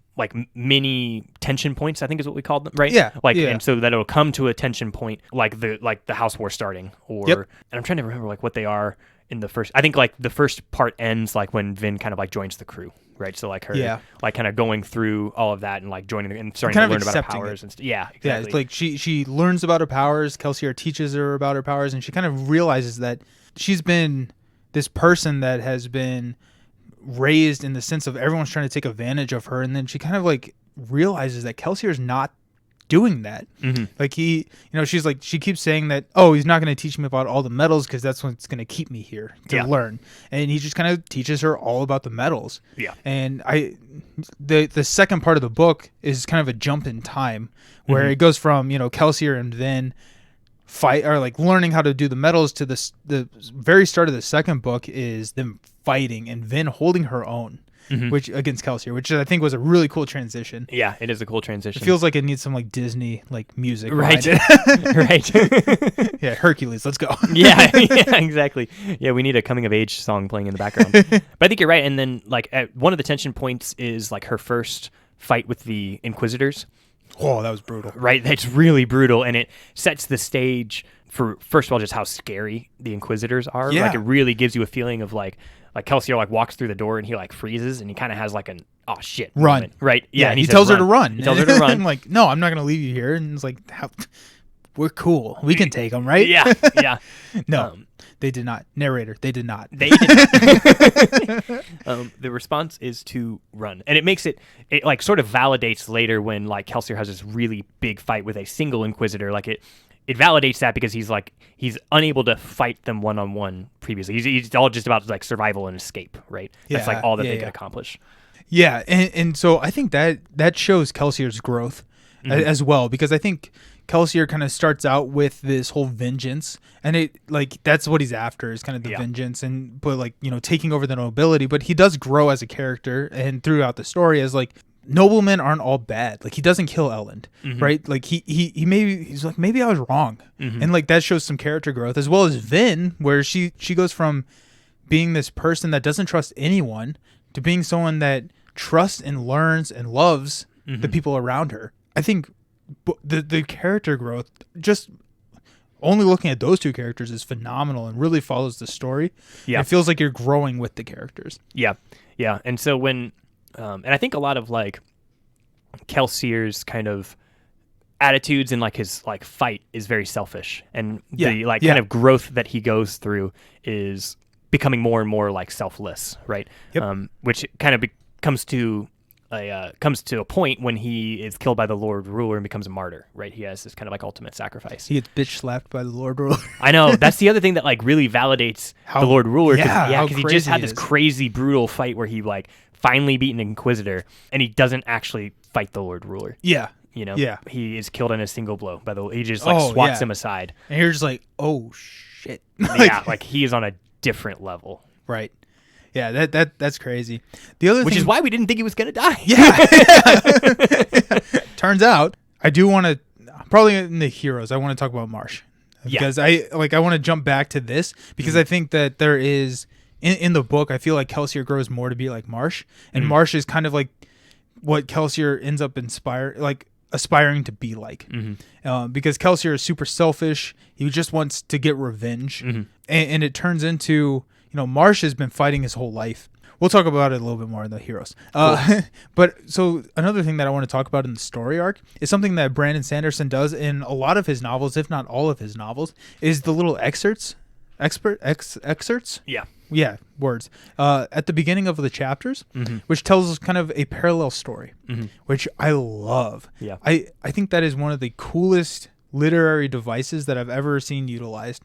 tension points, I think is what we called them, right? Yeah. And so that it'll come to a tension point like the house war starting, or and I'm trying to remember like what they are in the first. I think like the first part ends like when Vin kind of like joins the crew. right? So like her, like kind of going through all of that and like joining and starting kind to of learn about her accepting powers it. and yeah, exactly. Yeah, it's like she learns about her powers. Kelsier teaches her about her powers, and she kind of realizes that she's been this person that has been raised in the sense of everyone's trying to take advantage of her, and then she kind of like realizes that Kelsier is not doing that. Like she's like, she keeps saying that, oh, he's not going to teach me about all the metals because that's what's going to keep me here to learn, and he just kind of teaches her all about the metals. And the second part of the book is kind of a jump in time where it goes from Kelsier and Vin fight, or like learning how to do the metals, to the very start of the second book is them fighting and Vin holding her own, which against Kelsier, which I think was a really cool transition. Yeah, it is a cool transition. It feels like it needs some like Disney like music, right? Right. Yeah, Hercules, let's go. yeah, exactly. Yeah, we need a coming of age song playing in the background. But I think you're right. And then like one of the tension points is like her first fight with the Inquisitors. Oh, that was brutal. Right, that's really brutal, and it sets the stage for, first of all, just how scary the Inquisitors are. Like it really gives you a feeling of like Kelsier like walks through the door and he like freezes and he kind of has like an oh shit run moment. Right. Yeah, and he tells her to run. He tells her to run. I'm like, no, I'm not gonna leave you here. And it's like, we're cool. We can take them, right? Yeah. No, they did not. Narrator, they did not. They did not. The response is to run, and it makes it like sort of validates later when like Kelsier has this really big fight with a single Inquisitor. Like it validates that because he's unable to fight them one-on-one previously. He's all just about like survival and escape, right? That's like all that they can accomplish. Yeah, and so I think that shows Kelsier's growth as well, because I think Kelsier kind of starts out with this whole vengeance, and it like that's what he's after is kind of the vengeance, and but like taking over the nobility. But he does grow as a character, and throughout the story as like noblemen aren't all bad. Like he doesn't kill Elend, right? Like he's like, maybe I was wrong, and like that shows some character growth, as well as Vin, where she goes from being this person that doesn't trust anyone to being someone that trusts and learns and loves the people around her. I think the character growth, just only looking at those two characters, is phenomenal and really follows the story. Yeah, it feels like you're growing with the characters. Yeah. And so when and I think a lot of like Kelsier's kind of attitudes and like his like fight is very selfish, and the like kind of growth that he goes through is becoming more and more like selfless, right? Which kind of comes to a point when he is killed by the Lord Ruler and becomes a martyr, right? He has this kind of like ultimate sacrifice. He gets bitch slapped by the Lord Ruler. I know. That's the other thing that like really validates the Lord Ruler. Because he just had this is. crazy brutal fight where he like finally beat an Inquisitor, and he doesn't actually fight the Lord Ruler. Yeah. He is killed in a single blow by the. He just like swats him aside, and you're just like, oh shit. Like he is on a different level, right? Yeah, that's crazy. The other which thing, is why we didn't think he was gonna die. Yeah. Turns out, I do want to probably in the heroes. I want to talk about Marsh, because I want to jump back to this because I think that there is in the book. I feel like Kelsier grows more to be like Marsh, and Marsh is kind of like what Kelsier ends up aspiring to be like, because Kelsier is super selfish. He just wants to get revenge, and it turns into Marsh has been fighting his whole life. We'll talk about it a little bit more in the heroes. Cool. But so another thing that I want to talk about in the story arc is something that Brandon Sanderson does in a lot of his novels, if not all of his novels, is the little excerpts. Yeah, words. At the beginning of the chapters, which tells us kind of a parallel story, which I love. Yeah. I think that is one of the coolest literary devices that I've ever seen utilized.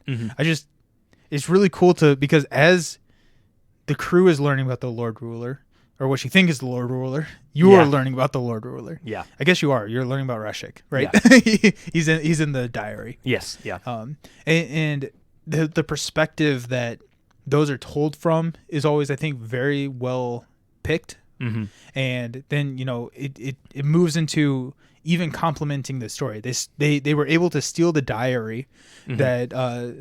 It's really cool because as the crew is learning about the Lord Ruler, or what you think is the Lord Ruler, you are learning about the Lord Ruler. Yeah. I guess you are. You're learning about Reshik, right? Yeah. He's in the diary. Yes. Yeah. And the perspective that those are told from is always, I think, very well picked. And then it moves into even complementing the story. They were able to steal the diary that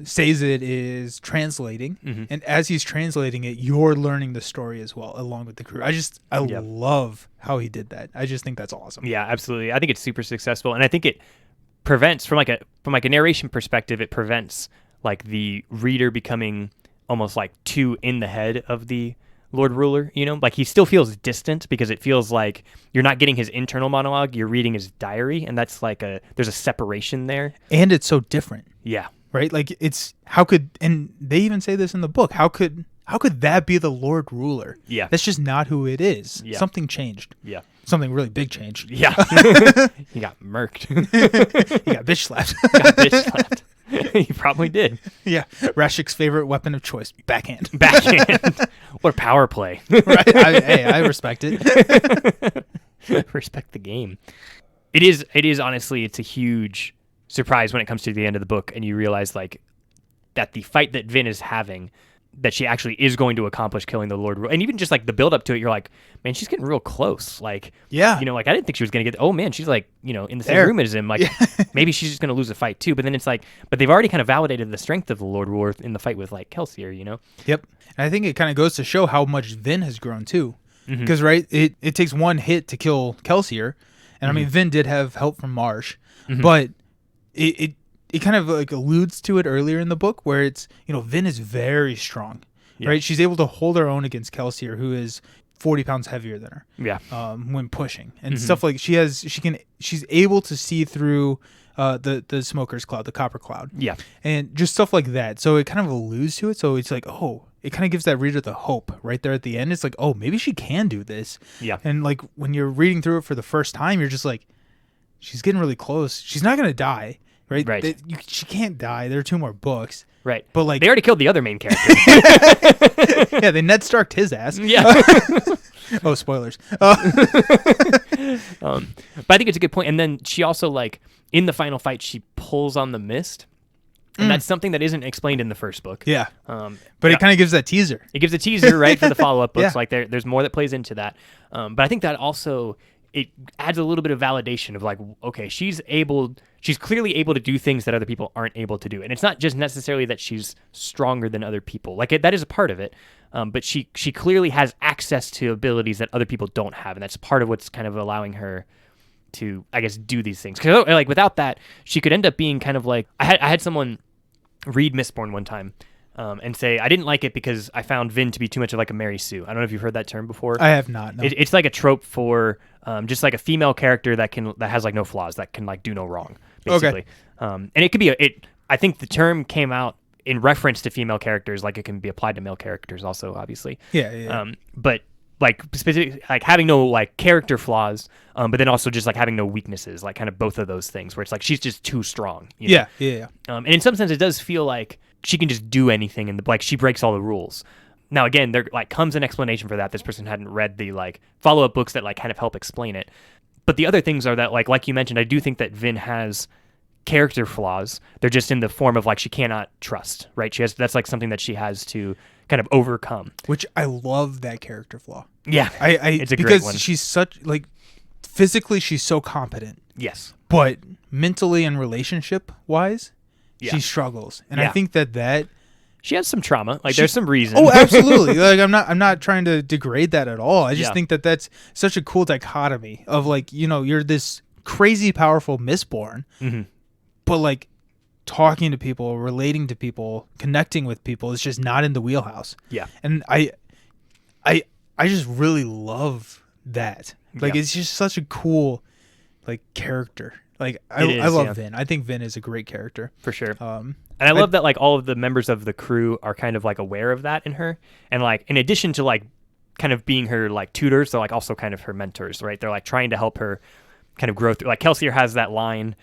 Sazed is translating, and as he's translating it, you're learning the story as well along with the crew. I love how he did that. I just think that's awesome. Yeah, absolutely. I think it's super successful, and I think it prevents from a narration perspective. It prevents like the reader becoming almost like too in the head of the Lord Ruler, you know? Like, he still feels distant because it feels like you're not getting his internal monologue, you're reading his diary, and that's like there's a separation there. And it's so different. Yeah. Right? Like, and they even say this in the book, how could that be the Lord Ruler? Yeah. That's just not who it is. Yeah. Something changed. Yeah. Something really big changed. Yeah. He got murked. He got bitch slapped. Got bitch slapped. He probably did. Yeah. Rashik's favorite weapon of choice, backhand. Backhand. Or power play. Right? I respect it. Respect the game. It is honestly, it's a huge surprise when it comes to the end of the book and you realize like that the fight that Vin is having, that she actually is going to accomplish killing the Lord. And even just like the build up to it, you're like, man, she's getting real close. Like, yeah, you know, like I didn't think she was going to get, oh man, she's like, you know, in the same room as him. Like maybe she's just going to lose a fight too. But then it's like, but they've already kind of validated the strength of the Lord Ruler in the fight with like Kelsier, you know? Yep. And I think it kind of goes to show how much Vin has grown too. Because, right, it takes one hit to kill Kelsier. And I mean, Vin did have help from Marsh, but it kind of like alludes to it earlier in the book where it's, you know, Vin is very strong, right? She's able to hold her own against Kelsier, who is 40 pounds heavier than her. Yeah. When pushing and stuff like she's able to see through the smoker's cloud, the copper cloud. Yeah. And just stuff like that. So it kind of alludes to it. So it's like, oh, it kind of gives that reader the hope right there at the end. It's like, oh, maybe she can do this. Yeah. And like when you're reading through it for the first time, you're just like, she's getting really close. She's not going to die. Right. Right. She can't die. There are 2 more books. Right. But like they already killed the other main character. Yeah. They Ned Starked his ass. Yeah. Oh, spoilers. But I think it's a good point. And then she also like in the final fight, she pulls on the mist. And that's something that isn't explained in the first book. Yeah. But it kind of gives that teaser. It gives a teaser, right, for the follow-up books. Yeah. Like there's more that plays into that. But I think that also it adds a little bit of validation of like, okay, she's clearly able to do things that other people aren't able to do. And it's not just necessarily that she's stronger than other people. Like that is a part of it. But she clearly has access to abilities that other people don't have. And that's part of what's kind of allowing her to, I guess, do these things. Because like without that, she could end up being kind of like, I had someone read Mistborn one time and say, I didn't like it because I found Vin to be too much of like a Mary Sue. I don't know if you've heard that term before. I have not. No. It's like a trope for just like a female character that has like no flaws, that can like do no wrong, basically. Okay. And it could be I think the term came out in reference to female characters, like it can be applied to male characters also, obviously. Yeah. But like specific, like having no like character flaws, but then also just like having no weaknesses, like kind of both of those things, where it's like she's just too strong. You know? Yeah. And in some sense, it does feel like she can just do anything, and like she breaks all the rules. Now, again, there like comes an explanation for that. This person hadn't read the like follow-up books that like kind of help explain it. But the other things are that like you mentioned, I do think that Vin has character flaws. They're just in the form of like she cannot trust, right? That's like something that she has to kind of overcome. Which I love that character flaw. Yeah, it's a great one. Because she's such like physically she's so competent. Yes, but mentally and relationship wise, she struggles, and I think that she has some trauma. Like there's some reason. Oh, absolutely. Like I'm not trying to degrade that at all. I just think that that's such a cool dichotomy of like, you know, you're this crazy powerful Mistborn, but like talking to people, relating to people, connecting with people is just not in the wheelhouse. Yeah. And I just really love that. Like it's just such a cool like character. Like I love Vin. I think Vin is a great character. For sure. And I love that like all of the members of the crew are kind of like aware of that in her. And like in addition to like kind of being her like tutors, they're like also kind of her mentors, right? They're like trying to help her kind of grow through. Like Kelsier has that line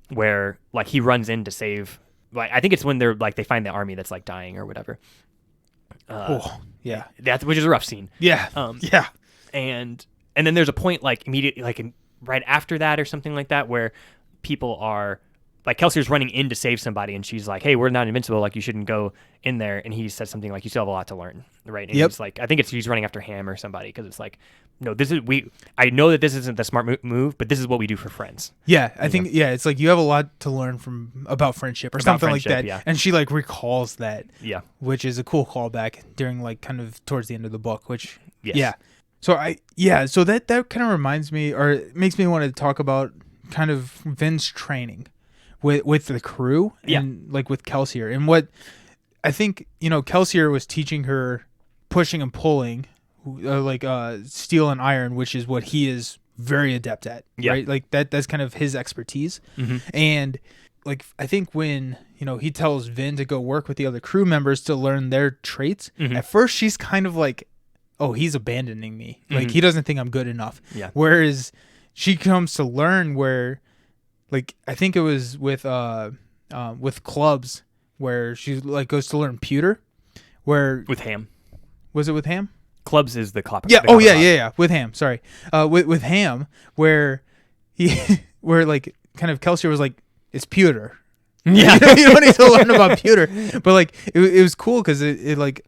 where like he runs in to save, like I think it's when they're like they find the army that's like dying or whatever. Which is a rough scene. Yeah. And then there's a point like immediately like right after that or something like that where people are like Kelsier's running in to save somebody and she's like, hey, we're not invincible, like you shouldn't go in there, and he says something like you still have a lot to learn, right? And he's like, I think he's running after Ham or somebody, because it's like, no, I know that this isn't the smart move, but this is what we do for friends. Yeah, I think it's like you have a lot to learn about friendship or something like that. Yeah. And she like recalls that, which is a cool callback during like kind of towards the end of the book, which so that kind of reminds me, or it makes me want to talk about kind of Vin's training with the crew and like with Kelsier, and what I think, you know, Kelsier was teaching her pushing and pulling steel and iron, which is what he is very adept at, right? Like that's kind of his expertise. And like I think when he tells Vin to go work with the other crew members to learn their traits, at first she's kind of like, oh, he's abandoning me, like he doesn't think I'm good enough. Whereas she comes to learn where, like, I think it was with Clubs, where she like goes to learn pewter, where with Ham. Was it with Ham? Clubs is the copper. Yeah. The Yeah. With Ham. Sorry. With Ham, where where like kind of Kelsier was like, it's pewter. Yeah. You don't need to learn about pewter. But like it was cool because it like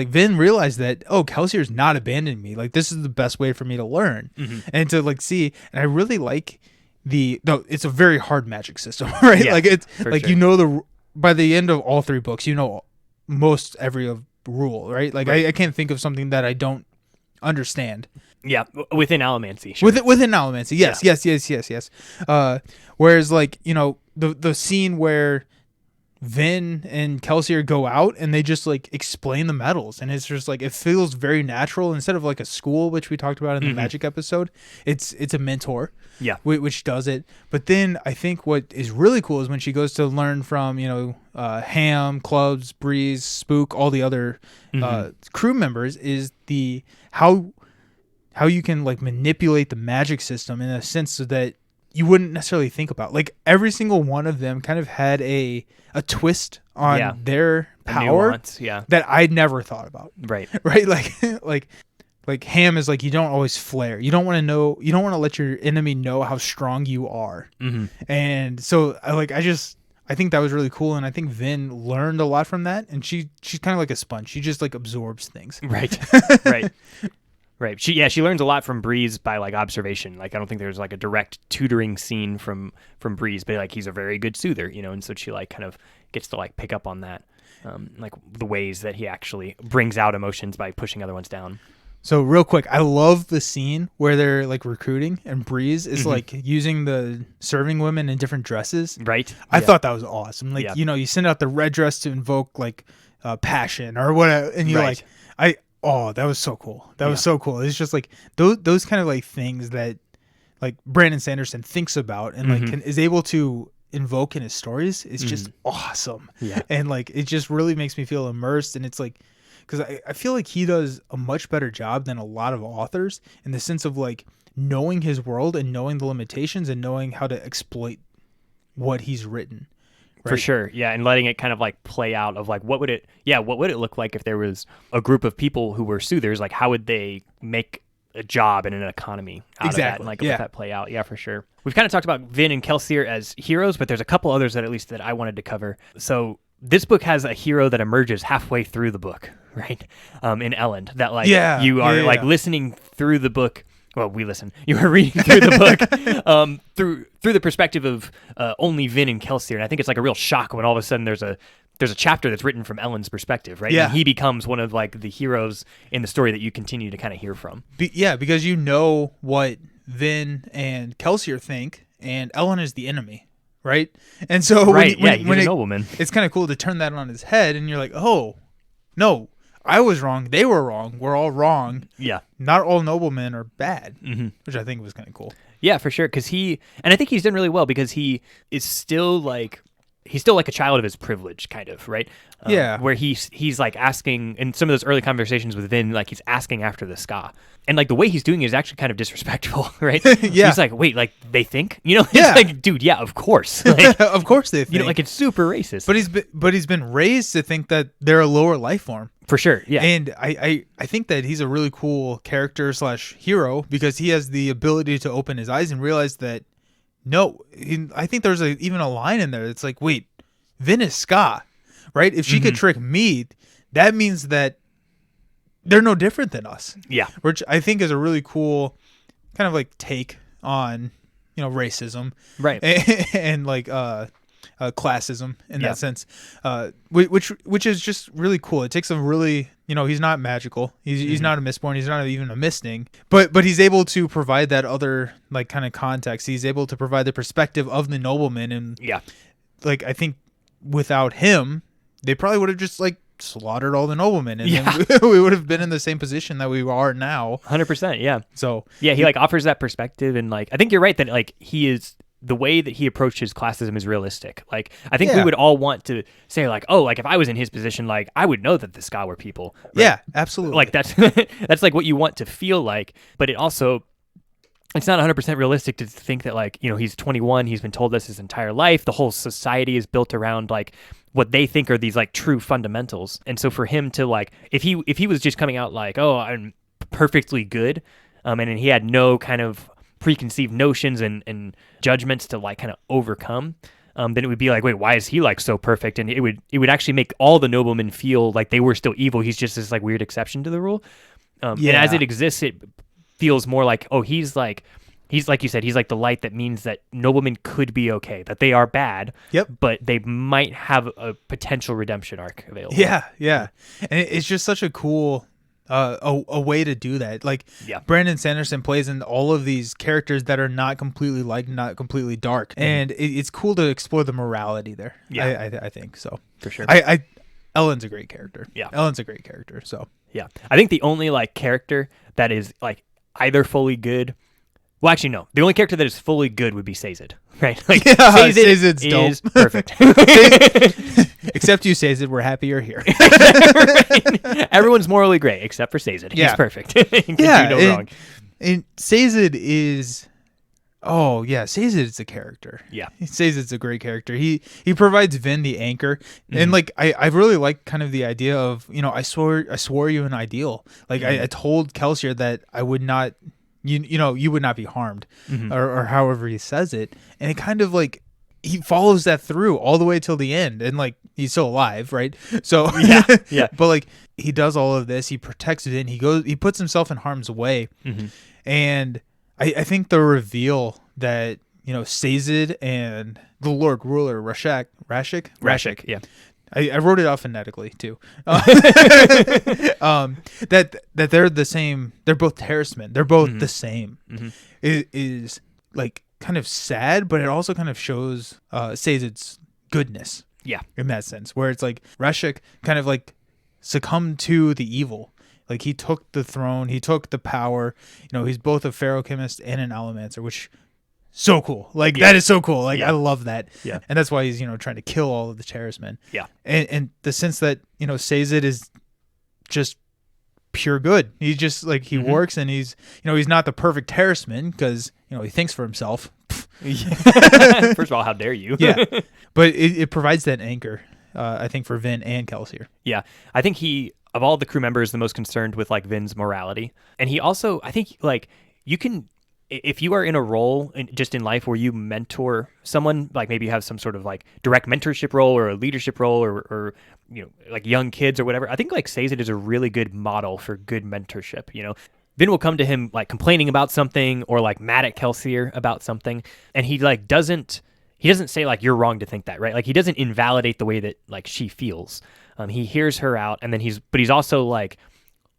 Vin realized that, oh, Kelsier's not abandoning me. Like this is the best way for me to learn and to like see. And I really like it's a very hard magic system, right? Yeah, like it's like sure. By the end of all 3 books, most every rule, right? Like I can't think of something that I don't understand. Yeah, within Allomancy. Sure. Within Allomancy, yes. Whereas like the scene where Vin and Kelsier go out and they just like explain the metals, and it's just like it feels very natural instead of like a school, which we talked about in the magic episode. It's a mentor, which does it. But then I think what is really cool is when she goes to learn from Ham, Clubs, Breeze, Spook, all the other crew members, is how you can like manipulate the magic system in a sense so that you wouldn't necessarily think about. Like every single one of them kind of had a twist on their power that I'd never thought about. Right. Like Ham is like, you don't always flare. You don't want to let your enemy know how strong you are. And so I think that was really cool, and I think Vin learned a lot from that, and she's kind of like a sponge. She just like absorbs things. Right. Right. She learns a lot from Breeze by like observation. Like I don't think there's like a direct tutoring scene from Breeze, but like he's a very good soother, and so she like kind of gets to like pick up on that, like the ways that he actually brings out emotions by pushing other ones down. So real quick, I love the scene where they're like recruiting and Breeze is like using the serving women in different dresses. Right. I thought that was awesome. Like, you send out the red dress to invoke like passion or whatever, and you're like, that was so cool. That was so cool. It's just like those kind of like things that like Brandon Sanderson thinks about and like is able to invoke in his stories. It's just awesome. Yeah. And like it just really makes me feel immersed. And it's like, because I feel like he does a much better job than a lot of authors in the sense of like knowing his world and knowing the limitations and knowing how to exploit what he's written. Right? For sure. Yeah. And letting it kind of like play out of like, what would it look like if there was a group of people who were soothers? Like, how would they make a job and an economy out of that? And like, let that play out. Yeah, for sure. We've kind of talked about Vin and Kelsier as heroes, but there's a couple others that I wanted to cover. So this book has a hero that emerges halfway through the book, right? In Elend, that like you are like listening through the book. Well, you are reading through the book through the perspective of only Vin and Kelsier, and I think it's like a real shock when all of a sudden there's a chapter that's written from Elend's perspective, right? Yeah. And he becomes one of like the heroes in the story that you continue to kind of hear from. Because you know what Vin and Kelsier think, and Elend is the enemy, right? And so when he's a nobleman. It's kind of cool to turn that on his head, and you're like, oh, no, I was wrong. They were wrong. We're all wrong. Yeah. Not all noblemen are bad, which I think was kind of cool. Yeah, for sure. And I think he's done really well because he is still like, he's still like a child of his privilege, kind of, right? Where he's like asking, in some of those early conversations with Vin, like he's asking after the ska. And like the way he's doing it is actually kind of disrespectful, right? Yeah. He's like, wait, like they think? It's like, dude, yeah, of course. Like, of course they think. Like it's super racist. But he's been raised to think that they're a lower life form. For sure, yeah. And I think that he's a really cool character / hero because he has the ability to open his eyes and realize that, no, I think there's even a line in there. It's like, wait, Vin is ska, right? If she could trick me, that means that they're no different than us. Yeah. Which I think is a really cool kind of like take on, racism. Right. And like classism in that sense, which is just really cool. It takes a really, he's not magical. He's not a Mistborn. He's not even a Misting. But he's able to provide that other like kind of context. He's able to provide the perspective of the nobleman. And like I think without him, they probably would have just like slaughtered all the noblemen, and then we would have been in the same position that we are now. 100%, yeah. So yeah, he like offers that perspective, and like I think you're right that like he is the way that he approaches classism is realistic. Like I think we would all want to say like, oh, like if I was in his position, like I would know that the Ska were people. Right? Yeah, absolutely. Like that's that's like what you want to feel like, but it also. It's not 100% realistic to think that like, you know, he's 21, he's been told this his entire life. The whole society is built around like what they think are these like true fundamentals. And so for him to like, if he was just coming out like, oh, I'm perfectly good, and he had no kind of preconceived notions and judgments to like kind of overcome, then it would be like, wait, why is he like so perfect? And it would actually make all the noblemen feel like they were still evil. He's just this like weird exception to the rule. And as it exists, it feels more like, oh, he's like you said, he's like the light that means that noblemen could be okay, that they are bad, but they might have a potential redemption arc available. Yeah. And it's just such a cool a way to do that. Like Brandon Sanderson plays in all of these characters that are not completely light, not completely dark, and it's cool to explore the morality there. I think so for sure. Ellen's a great character. Ellen's a great character. So I think the only like character that is like either fully good. Well, actually, no. The only character that is fully good would be Sazed, right? Like, Sazed's is dope. Perfect. Except you, Sazed. We're happy you're here. Right? Everyone's morally gray except for Sazed. He's perfect. Can do no wrong. And Sazed is... Oh, yeah. Sazed is a character. Yeah. Sazed's a great character. He provides Vin the anchor. And, like, I really like kind of the idea of, you know, I swore you an ideal. Like, I told Kelsier that I would not... You would not be harmed, or however he says it, and it kind of like he follows that through all the way till the end, and like he's still alive, right? So yeah. But like he does all of this, he protects it, he puts himself in harm's way, and I think the reveal that Sazed and the Lord Ruler Rashik, yeah. I wrote it out phonetically too. That they're the same. They're both terracemen. They're both the same. It is like kind of sad, but it also kind of shows Sazed's goodness. Yeah, in that sense, where it's like Rashik kind of like succumbed to the evil. Like he took the throne, he took the power. He's both a ferochemist and an allomancer, which. So cool. Like that is so cool. Like I love that. Yeah. And that's why he's, trying to kill all of the terracemen. Yeah. And the sense that, Sazed is just pure good. He just like he works and he's he's not the perfect terraceman because, he thinks for himself. First of all, how dare you? Yeah. But it provides that anchor, I think, for Vin and Kelsier. Yeah. I think he, of all the crew members, the most concerned with like Vin's morality. And he also, I think like you can, if you are in a role just in life where you mentor someone, like maybe you have some sort of like direct mentorship role or a leadership role or like young kids or whatever, I think like Sazed is a really good model for good mentorship. Vin will come to him like complaining about something or like mad at Kelsier about something, and he like doesn't say like you're wrong to think that, right? Like he doesn't invalidate the way that like she feels. He hears her out, and then he's also like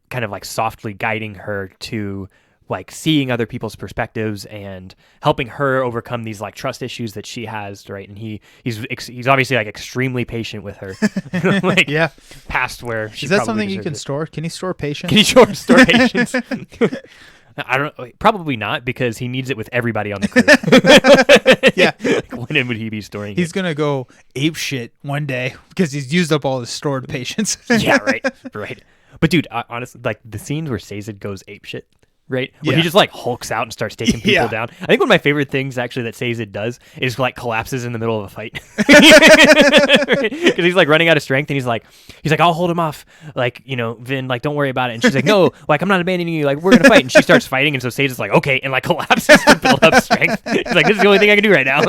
kind of like softly guiding her to like seeing other people's perspectives and helping her overcome these like trust issues that she has, right? And he's obviously like extremely patient with her, like past where she. Is that something you can store? Can he store patience? Can he store patience? I don't know. Probably not, because he needs it with everybody on the crew. Yeah. When would he be storing it? He's going to go ape shit one day because he's used up all his stored patience. Yeah, right. But dude, honestly, like the scenes where Sazed goes ape shit, right? Where he just like hulks out and starts taking people down. I think one of my favorite things actually that Sazed does is like collapses in the middle of a fight. Because he's like running out of strength, and he's like, I'll hold him off. Like, Vin, like, don't worry about it. And she's like, no, like, I'm not abandoning you. Like, we're going to fight. And she starts fighting. And so Sazed is like, okay. And like collapses to build up strength. He's like, this is the only thing I can do right now.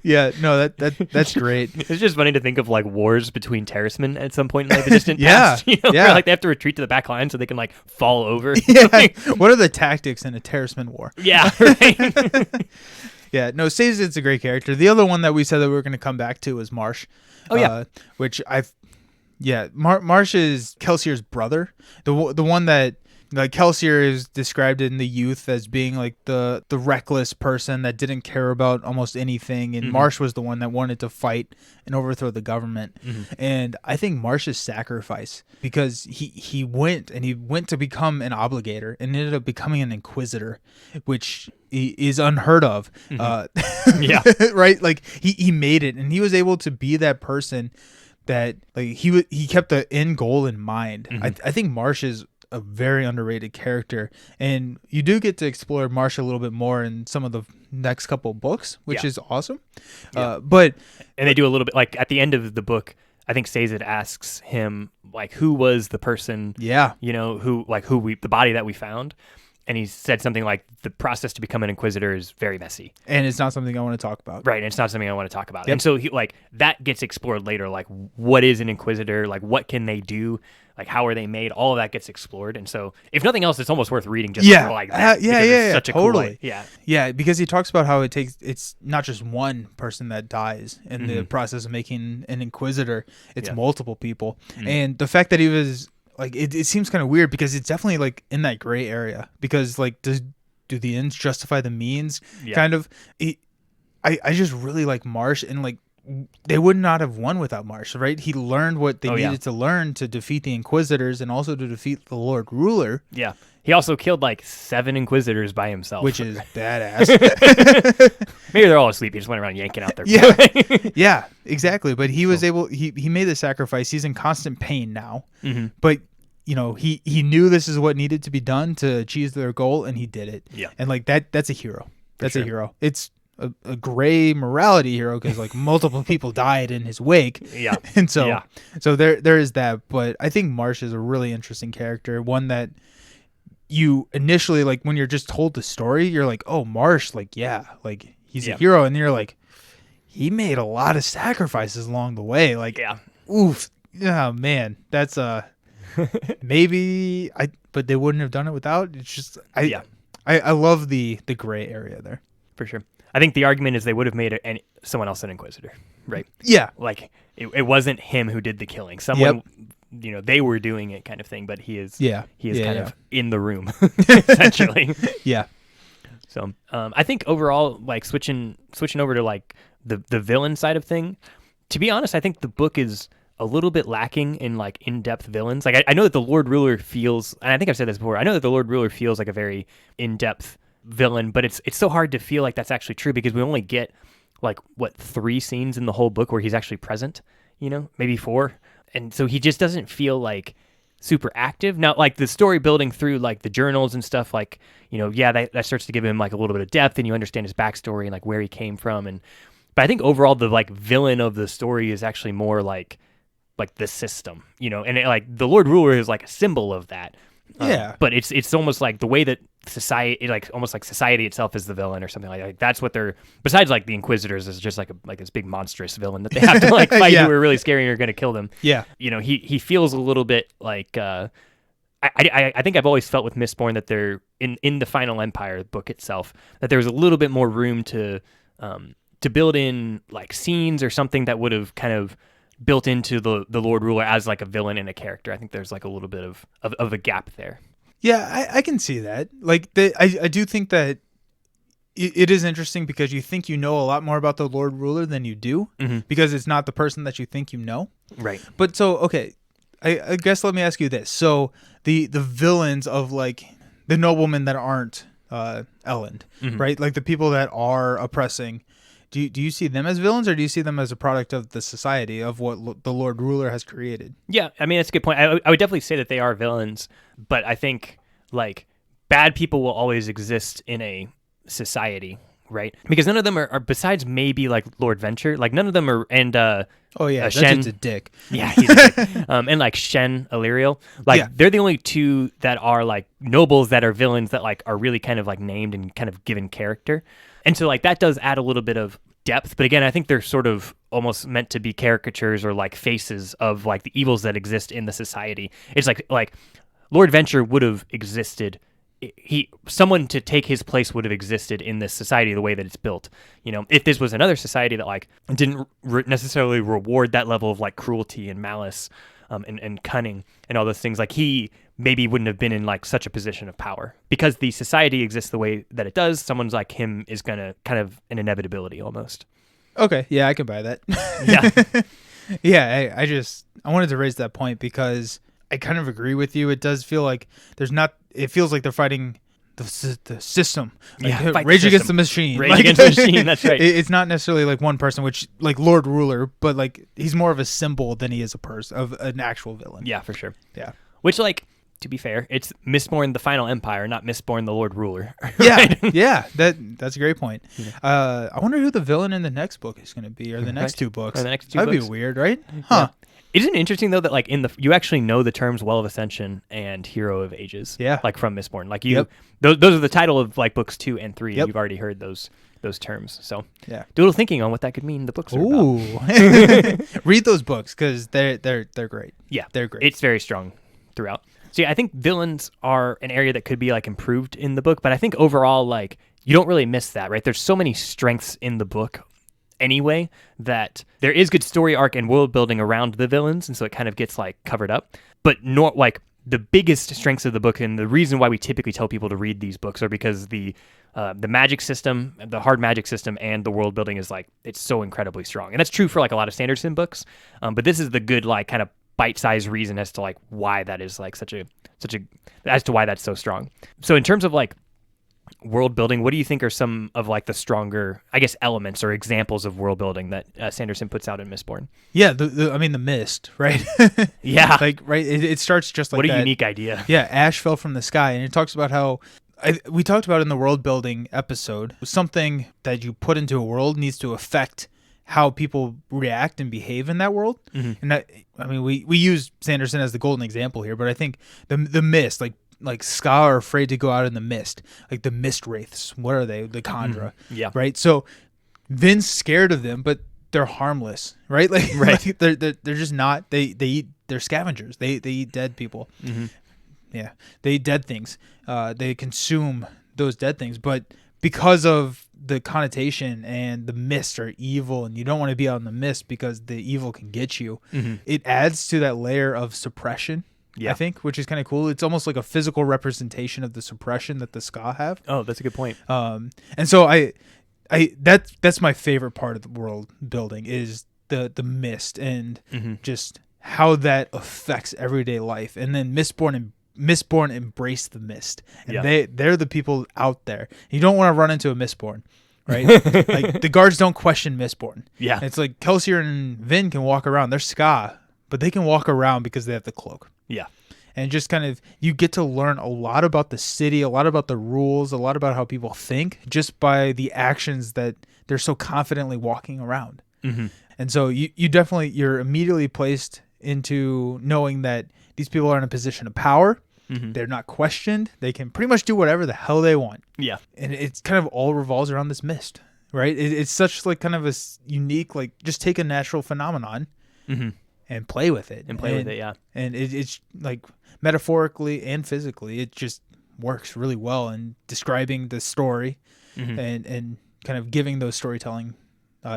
Yeah, no, that's great. It's just funny to think of like wars between terracemen at some point in like the distant past. Where, like they have to retreat to the back line so they can like fall over. Yeah. What are the tactics in a terraceman war? Yeah, right. Yeah, no, Sazed's a great character. The other one that we said that we were going to come back to was Marsh. Oh yeah, which Marsh is Kelsier's brother, the one that like Kelsier is described in the youth as being like the reckless person that didn't care about almost anything, and Marsh was the one that wanted to fight and overthrow the government. And I think Marsh's sacrifice, because he went to become an obligator and ended up becoming an inquisitor, which is unheard of. Yeah. Right, like he made it, and he was able to be that person that like he kept the end goal in mind. I think Marsh is a very underrated character, and you do get to explore Marsh a little bit more in some of the next couple books, which is awesome. And they do a little bit, like at the end of the book, I think Sazed asks him like, who was the person, the body that we found. And he said something like, the process to become an Inquisitor is very messy. And it's not something I want to talk about. Right, and it's not something I want to talk about. Yep. And so that gets explored later, like what is an Inquisitor, like what can they do, like how are they made, all of that gets explored. And so if nothing else, it's almost worth reading just for like that. It's such a totally. Cool, yeah, because he talks about how it's not just one person that dies in the process of making an Inquisitor, it's multiple people. And the fact that he was... like it seems kind of weird because it's definitely like in that gray area, because like do the ends justify the means? Kind of. I just really like Marsh, and like they would not have won without Marsh, right? He learned what they needed to learn to defeat the Inquisitors and also to defeat the Lord Ruler. Yeah. He also killed like 7 Inquisitors by himself, which is badass. Maybe they're all asleep. He just went around yanking out their yeah, exactly. But he was able. He made the sacrifice. He's in constant pain now, but he knew this is what needed to be done to achieve their goal, and he did it. Yeah, and like that's a hero. That's a hero. It's a gray morality hero because like multiple people died in his wake. Yeah, and so there is that. But I think Marsh is a really interesting character, one that you initially, like when you're just told the story, you're like, oh, Marsh, like he's a hero, and you're like, he made a lot of sacrifices along the way. Like, oof, yeah, man, that's maybe but they wouldn't have done it without. It's just I love the gray area there for sure. I think the argument is they would have made someone else an Inquisitor, right? Yeah, like it wasn't him who did the killing. Someone. They were doing it kind of thing, but he is kind of in the room, essentially. Yeah. So I think overall, like switching over to like the villain side of thing, to be honest, I think the book is a little bit lacking in like in-depth villains. Like I know that the Lord Ruler feels, and I think I've said this before, I know that the Lord Ruler feels like a very in-depth villain, but it's so hard to feel like that's actually true because we only get like 3 scenes in the whole book where he's actually present, maybe 4. And so he just doesn't feel like super active. Now, like the story building through like the journals and stuff, like, that starts to give him like a little bit of depth, and you understand his backstory and like where he came from. But I think overall the like villain of the story is actually more like the system, and like the Lord Ruler is like a symbol of that. But it's almost like the way that society, like almost like society itself is the villain or something like that. Like, that's what they're, besides like the Inquisitors is just like this big monstrous villain that they have to like fight who are really scary and are going to kill them. Yeah. He feels a little bit like, I think I've always felt with Mistborn that they're in the Final Empire book itself, that there was a little bit more room to build in like scenes or something that would have kind of built into the Lord Ruler as like a villain and a character. I think there's like a little bit of a gap there. Yeah, I can see that. Like, I do think that it is interesting because you think you know a lot more about the Lord Ruler than you do, because it's not the person that you think you know. Right. But so, okay, I guess let me ask you this. So the villains of like the noblemen that aren't Elend, right? Like the people that are oppressing, do you see them as villains, or do you see them as a product of the society of what the Lord Ruler has created? Yeah, I mean, that's a good point. I would definitely say that they are villains, but I think like bad people will always exist in a society, right? Because none of them are besides maybe like Lord Venture, like none of them are, and Shen, that's a dick. Yeah, he's a dick. And like Shen, Illyriel, like they're the only 2 that are like nobles that are villains that like are really kind of like named and kind of given character. And so like that does add a little bit of depth, but again, I think they're sort of almost meant to be caricatures or like faces of like the evils that exist in the society. It's like Lord Venture would have existed. Someone to take his place would have existed in this society the way that it's built. If this was another society that like didn't necessarily reward that level of like cruelty and malice, and cunning and all those things, like he maybe wouldn't have been in like such a position of power because the society exists the way that it does. Someone's like him is gonna kind of an inevitability almost. Okay, yeah, I can buy that. Yeah. Yeah, I wanted to raise that point because I kind of agree with you. It does feel like it feels like they're fighting the system. Like, Rage Against the Machine. Rage Against the Machine, that's right. It's not necessarily like one person, which like Lord Ruler, but like he's more of a symbol than he is a person of an actual villain. Yeah, for sure. Yeah. Which, like, to be fair, it's Mistborn the Final Empire, not Mistborn the Lord Ruler. Yeah, yeah, that's a great point. Yeah. I wonder who the villain in the next book is going to be, or the next two books. That'd be weird, right? Huh. Yeah. Isn't it interesting though that like you actually know the terms Well of Ascension and Hero of Ages? Yeah. Like from Mistborn, like those are the title of like books 2 and 3. You've already heard those terms. So yeah, do a little thinking on what that could mean. The books are about. Read those books because they're great. Yeah, they're great. It's very strong throughout. So yeah, I think villains are an area that could be like improved in the book, but I think overall like you don't really miss that, right? There's so many strengths in the book anyway that there is good story arc and world building around the villains, and so it kind of gets like covered up. But like the biggest strengths of the book, and the reason why we typically tell people to read these books, are because the magic system, the hard magic system, and the world building is like it's so incredibly strong, and that's true for like a lot of Sanderson books. But this is the good like kind of bite-sized reason as to like why that is like such a as to why that's so strong. So in terms of like world building, what do you think are some of like the stronger, I guess, elements or examples of world building that Sanderson puts out in Mistborn? Yeah, the mist, right? Yeah, like right. It starts just like what a that. Unique idea. Yeah, ash fell from the sky, and it talks about how we talked about in the world building episode, something that you put into a world needs to affect how people react and behave in that world. Mm-hmm. And that, I mean, we use Sanderson as the golden example here, but I think the mist, like Ska are afraid to go out in the mist, like the mist wraiths. What are they? The Khandra. Mm-hmm. Yeah. Right. So Vin's scared of them, but they're harmless, right? Like, right. Like they're just not. They're scavengers. They eat dead people. Mm-hmm. Yeah. They eat dead things. They consume those dead things, but because of the connotation and the mist are evil, and you don't want to be out in the mist because the evil can get you. Mm-hmm. It adds to that layer of suppression. Yeah. I think, which is kind of cool. It's almost like a physical representation of the suppression that the Ska have. Oh, that's a good point. And so that's my favorite part of the world building is the mist and just how that affects everyday life. And then Mistborn embrace the mist, and they're the people out there. You don't want to run into a Mistborn, right? Like the guards don't question Mistborn. Yeah, it's like Kelsier and Vin can walk around. They're Ska, but they can walk around because they have the cloak. Yeah, and just kind of you get to learn a lot about the city, a lot about the rules, a lot about how people think just by the actions that they're so confidently walking around. Mm-hmm. And so you're immediately placed into knowing that these people are in a position of power. Mm-hmm. They're not questioned. They can pretty much do whatever the hell they want. Yeah. And it's kind of all revolves around this mist, right? It's such like kind of a unique, like just take a natural phenomenon and play with it. Yeah. And it's like metaphorically and physically, it just works really well in describing the story and kind of giving those storytelling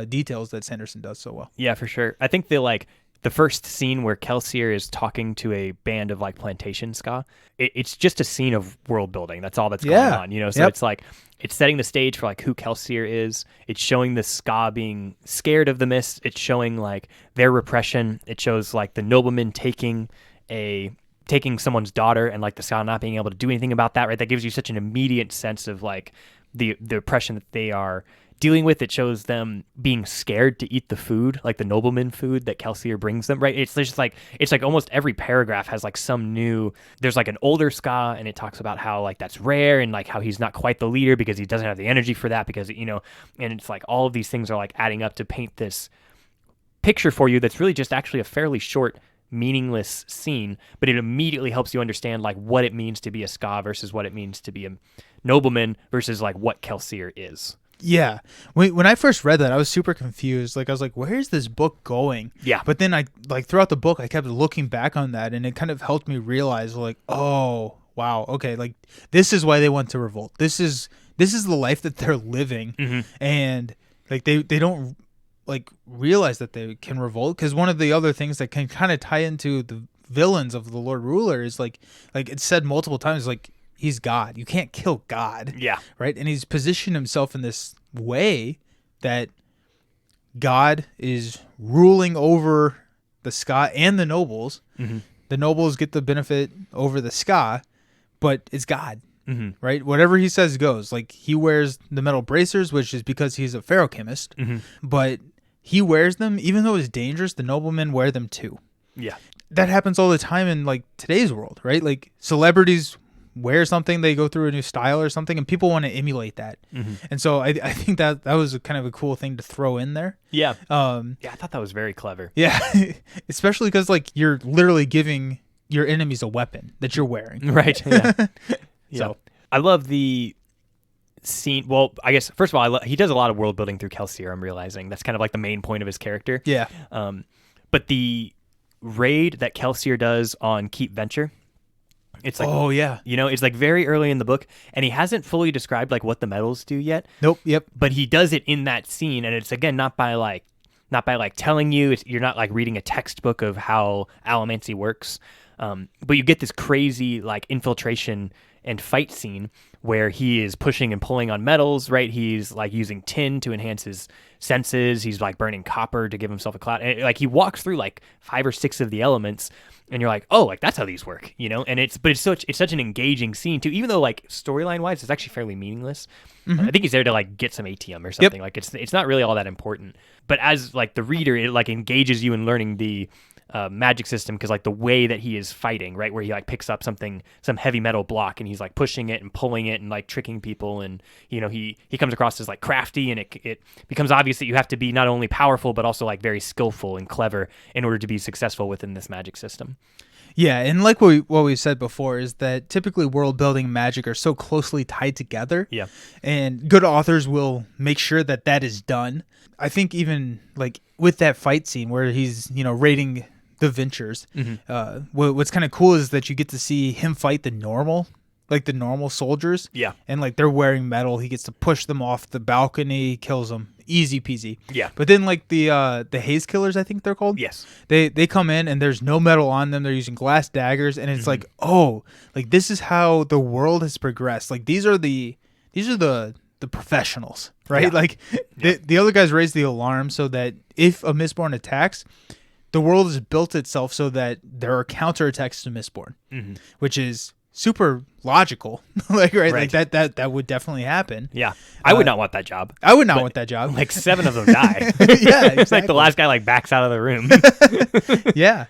details that Sanderson does so well. Yeah, for sure. I think the first scene where Kelsier is talking to a band of like plantation Ska, it's just a scene of world building. That's all that's going on, you know? So it's like, it's setting the stage for like who Kelsier is. It's showing the Ska being scared of the mist. It's showing like their repression. It shows like the nobleman taking someone's daughter and like the Ska not being able to do anything about that, right? That gives you such an immediate sense of like the oppression that they are dealing with. It shows them being scared to eat the food, like the nobleman food that Kelsier brings them, right? It's just like, it's like almost every paragraph has like some new, there's like an older Ska and it talks about how like that's rare and like how he's not quite the leader because he doesn't have the energy for that because, you know, and it's like all of these things are like adding up to paint this picture for you that's really just actually a fairly short, meaningless scene, but it immediately helps you understand like what it means to be a Ska versus what it means to be a nobleman versus like what Kelsier is. Yeah. When I first read that, I was super confused. Like, I was like, where is this book going? Yeah. But then throughout the book, I kept looking back on that, and it kind of helped me realize, like, oh, wow, okay, like, this is why they want to revolt. This is the life that they're living. Mm-hmm. And, like, they don't, like realize that they can revolt, because one of the other things that can kind of tie into the villains of the Lord Ruler is like it's said multiple times, like he's God. You can't kill God. Yeah. Right. And he's positioned himself in this way that God is ruling over the Ska and the nobles. Mm-hmm. The nobles get the benefit over the Ska, but it's God. Mm-hmm. Right? Whatever he says goes. Like, he wears the metal bracers, which is because he's a ferochemist, mm-hmm. but he wears them, even though it's dangerous, the noblemen wear them too. Yeah. That happens all the time in, like, today's world, right? Like, celebrities wear something, they go through a new style or something, and people want to emulate that. Mm-hmm. And so I think that was kind of a cool thing to throw in there. Yeah. Yeah, I thought that was very clever. Yeah. Especially because, like, you're literally giving your enemies a weapon that you're wearing. Right. Yeah. Yeah. So I love the scene. Well, I guess first of all, he does a lot of world building through Kelsier. I'm realizing that's kind of like the main point of his character. Yeah. But the raid that Kelsier does on Keep Venture, it's like, oh yeah, it's like very early in the book, and he hasn't fully described like what the metals do yet. Nope. Yep. But he does it in that scene, and it's again not by telling you. You're not like reading a textbook of how allomancy works. But you get this crazy like infiltration and fight scene where he is pushing and pulling on metals, right? He's like using tin to enhance his senses. He's like burning copper to give himself a cloud. And, like, he walks through like 5 or 6 of the elements, and you're like, oh, like that's how these work, And it's such an engaging scene too, even though like storyline wise, it's actually fairly meaningless. Mm-hmm. I think he's there to like get some ATM or something. Yep. Like it's not really all that important. But as like the reader, it like engages you in learning the magic system, because like the way that he is fighting, right, where he like picks up some heavy metal block and he's like pushing it and pulling it and like tricking people, and he comes across as like crafty, and it becomes obvious that you have to be not only powerful but also like very skillful and clever in order to be successful within this magic system. Yeah, and like what we said before is that typically world building and magic are so closely tied together. Yeah. And good authors will make sure that is done. I think even like with that fight scene where he's, raiding the Ventures, mm-hmm. What's kind of cool is that you get to see him fight the normal soldiers. Yeah. And like they're wearing metal. He gets to push them off the balcony, kills them. Easy peasy. Yeah. But then like the Haze Killers, I think they're called. Yes. They come in and there's no metal on them. They're using glass daggers, and it's mm-hmm. like, oh, like this is how the world has progressed. Like these are the professionals, right? Yeah. Like the other guys raise the alarm so that if a Mistborn attacks, the world has built itself so that there are counterattacks to Mistborn, mm-hmm. which is super logical. Like right. Like that would definitely happen. Yeah. I would not want that job. I would not want that job. Like 7 of them die. Yeah, exactly. Like the last guy like backs out of the room. Yeah.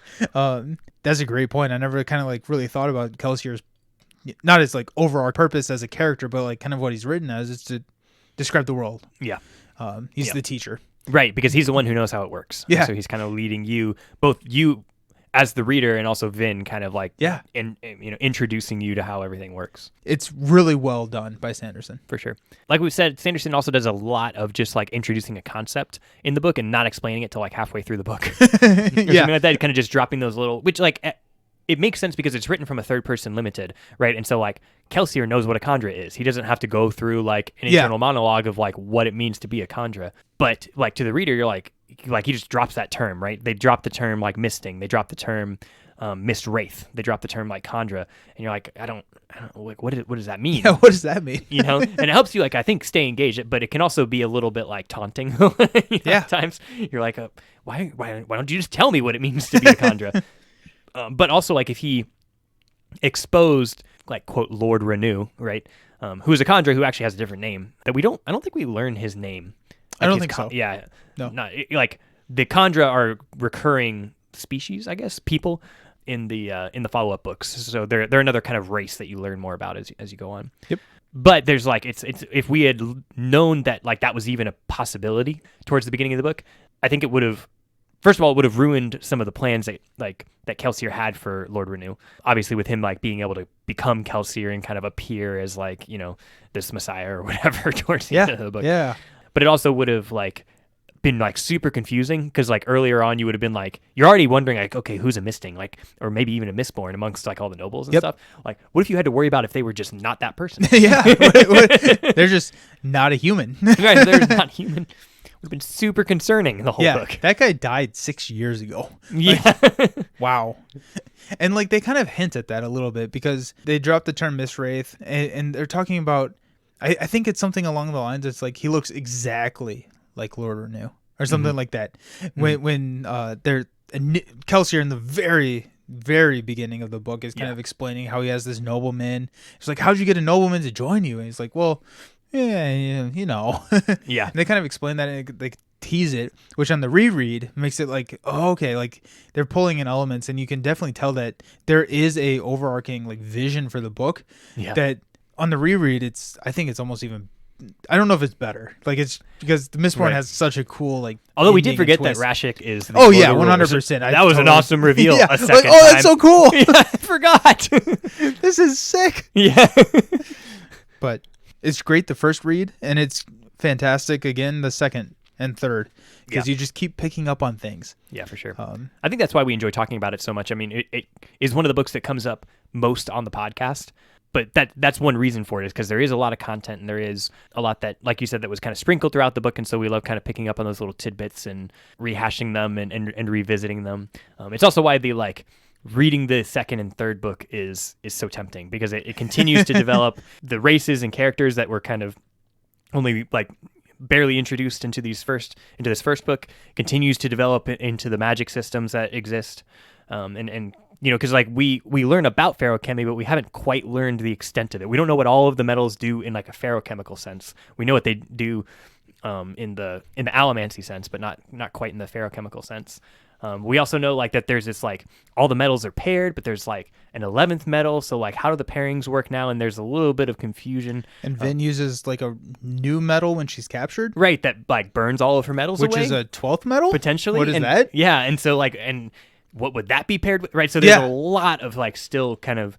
That's a great point. I never kind of like really thought about Kelsier's, not as like overall purpose as a character, but like kind of what he's written as is to describe the world. Yeah. He's the teacher. Right, because he's the one who knows how it works. Yeah. So he's kind of leading you, both you as the reader and also Vin kind of like introducing you to how everything works. It's really well done by Sanderson. For sure. Like we said, Sanderson also does a lot of just like introducing a concept in the book and not explaining it till like halfway through the book. Yeah. Something like that, kind of just dropping those little, which like it makes sense because it's written from a third person limited, right? And so like Kelsier knows what a Khandra is. He doesn't have to go through like an internal monologue of like what it means to be a Khandra. But like to the reader, you're like he just drops that term, right? They drop the term like misting. They drop the term mist wraith. They drop the term like Khandra, and you're like, I don't like what does that mean? Yeah, what does that mean? And it helps you like I think stay engaged, but it can also be a little bit like taunting. At times you're like, why don't you just tell me what it means to be a Khandra? But also like if he exposed like quote Lord Renew, right? Who's a Khandra who actually has a different name that I don't think we learn his name. Like I don't think so. Yeah. No. Not like the Khandra are recurring species, I guess, people in the follow-up books. So they're another kind of race that you learn more about as you go on. Yep. But there's like it's if we had known that like that was even a possibility towards the beginning of the book, I think it would have ruined some of the plans that Kelsier had for Lord Renew. Obviously with him like being able to become Kelsier and kind of appear as like, this Messiah or whatever towards the end of the book. Yeah. But it also would have like been like super confusing because like earlier on you would have been like you're already wondering like, okay, who's a misting, like, or maybe even a Mistborn amongst like all the nobles and stuff. Like what if you had to worry about if they were just not that person? Yeah. They're just not a human. Right, they're not human. have been super concerning the whole book. That guy died 6 years ago. Yeah. Wow. And like they kind of hint at that a little bit because they drop the term Mistwraith and they're talking about, I think it's something along the lines. It's like he looks exactly like Lord Renew or something like that. When they're Kelsier in the very, very beginning of the book is kind of explaining how he has this nobleman. It's like, how'd you get a nobleman to join you? And he's like, well, yeah, you know. Yeah. And they kind of explain that and they tease it, which on the reread makes it like, oh, okay, like they're pulling in elements, and you can definitely tell that there is a overarching like vision for the book. Yeah. That on the reread, I think it's almost even. I don't know if it's better. Like it's because the Mistborn has such a cool like. Although we did forget that Rashik is. The 100%. That was an awesome reveal. Yeah. A second time. Oh, that's so cool. Yeah, I forgot. This is sick. Yeah. But it's great the first read, and it's fantastic again the second and third because you just keep picking up on things. Yeah, for sure. I think that's why we enjoy talking about it so much. I mean, it is one of the books that comes up most on the podcast. But that's one reason for it is because there is a lot of content and there is a lot that, like you said, that was kind of sprinkled throughout the book. And so we love kind of picking up on those little tidbits and rehashing them and revisiting them. It's also why the like reading the second and third book is so tempting because it continues to develop the races and characters that were kind of only like barely introduced into this first book, continues to develop into the magic systems that exist. And you know, because like we learn about ferrochemy, but we haven't quite learned the extent of it. We don't know what all of the metals do in like a ferrochemical sense. We know what they do in the allomancy sense, but not quite in the ferrochemical sense. We also know like that there's this like all the metals are paired, but there's like an 11th metal. So like how do the pairings work now? And there's a little bit of confusion. And Vin uses like a new metal when she's captured, right? That like burns all of her metals which away, is a 12th metal potentially. What is that? Yeah, and so like what would that be paired with? Right. So there's a lot of like still kind of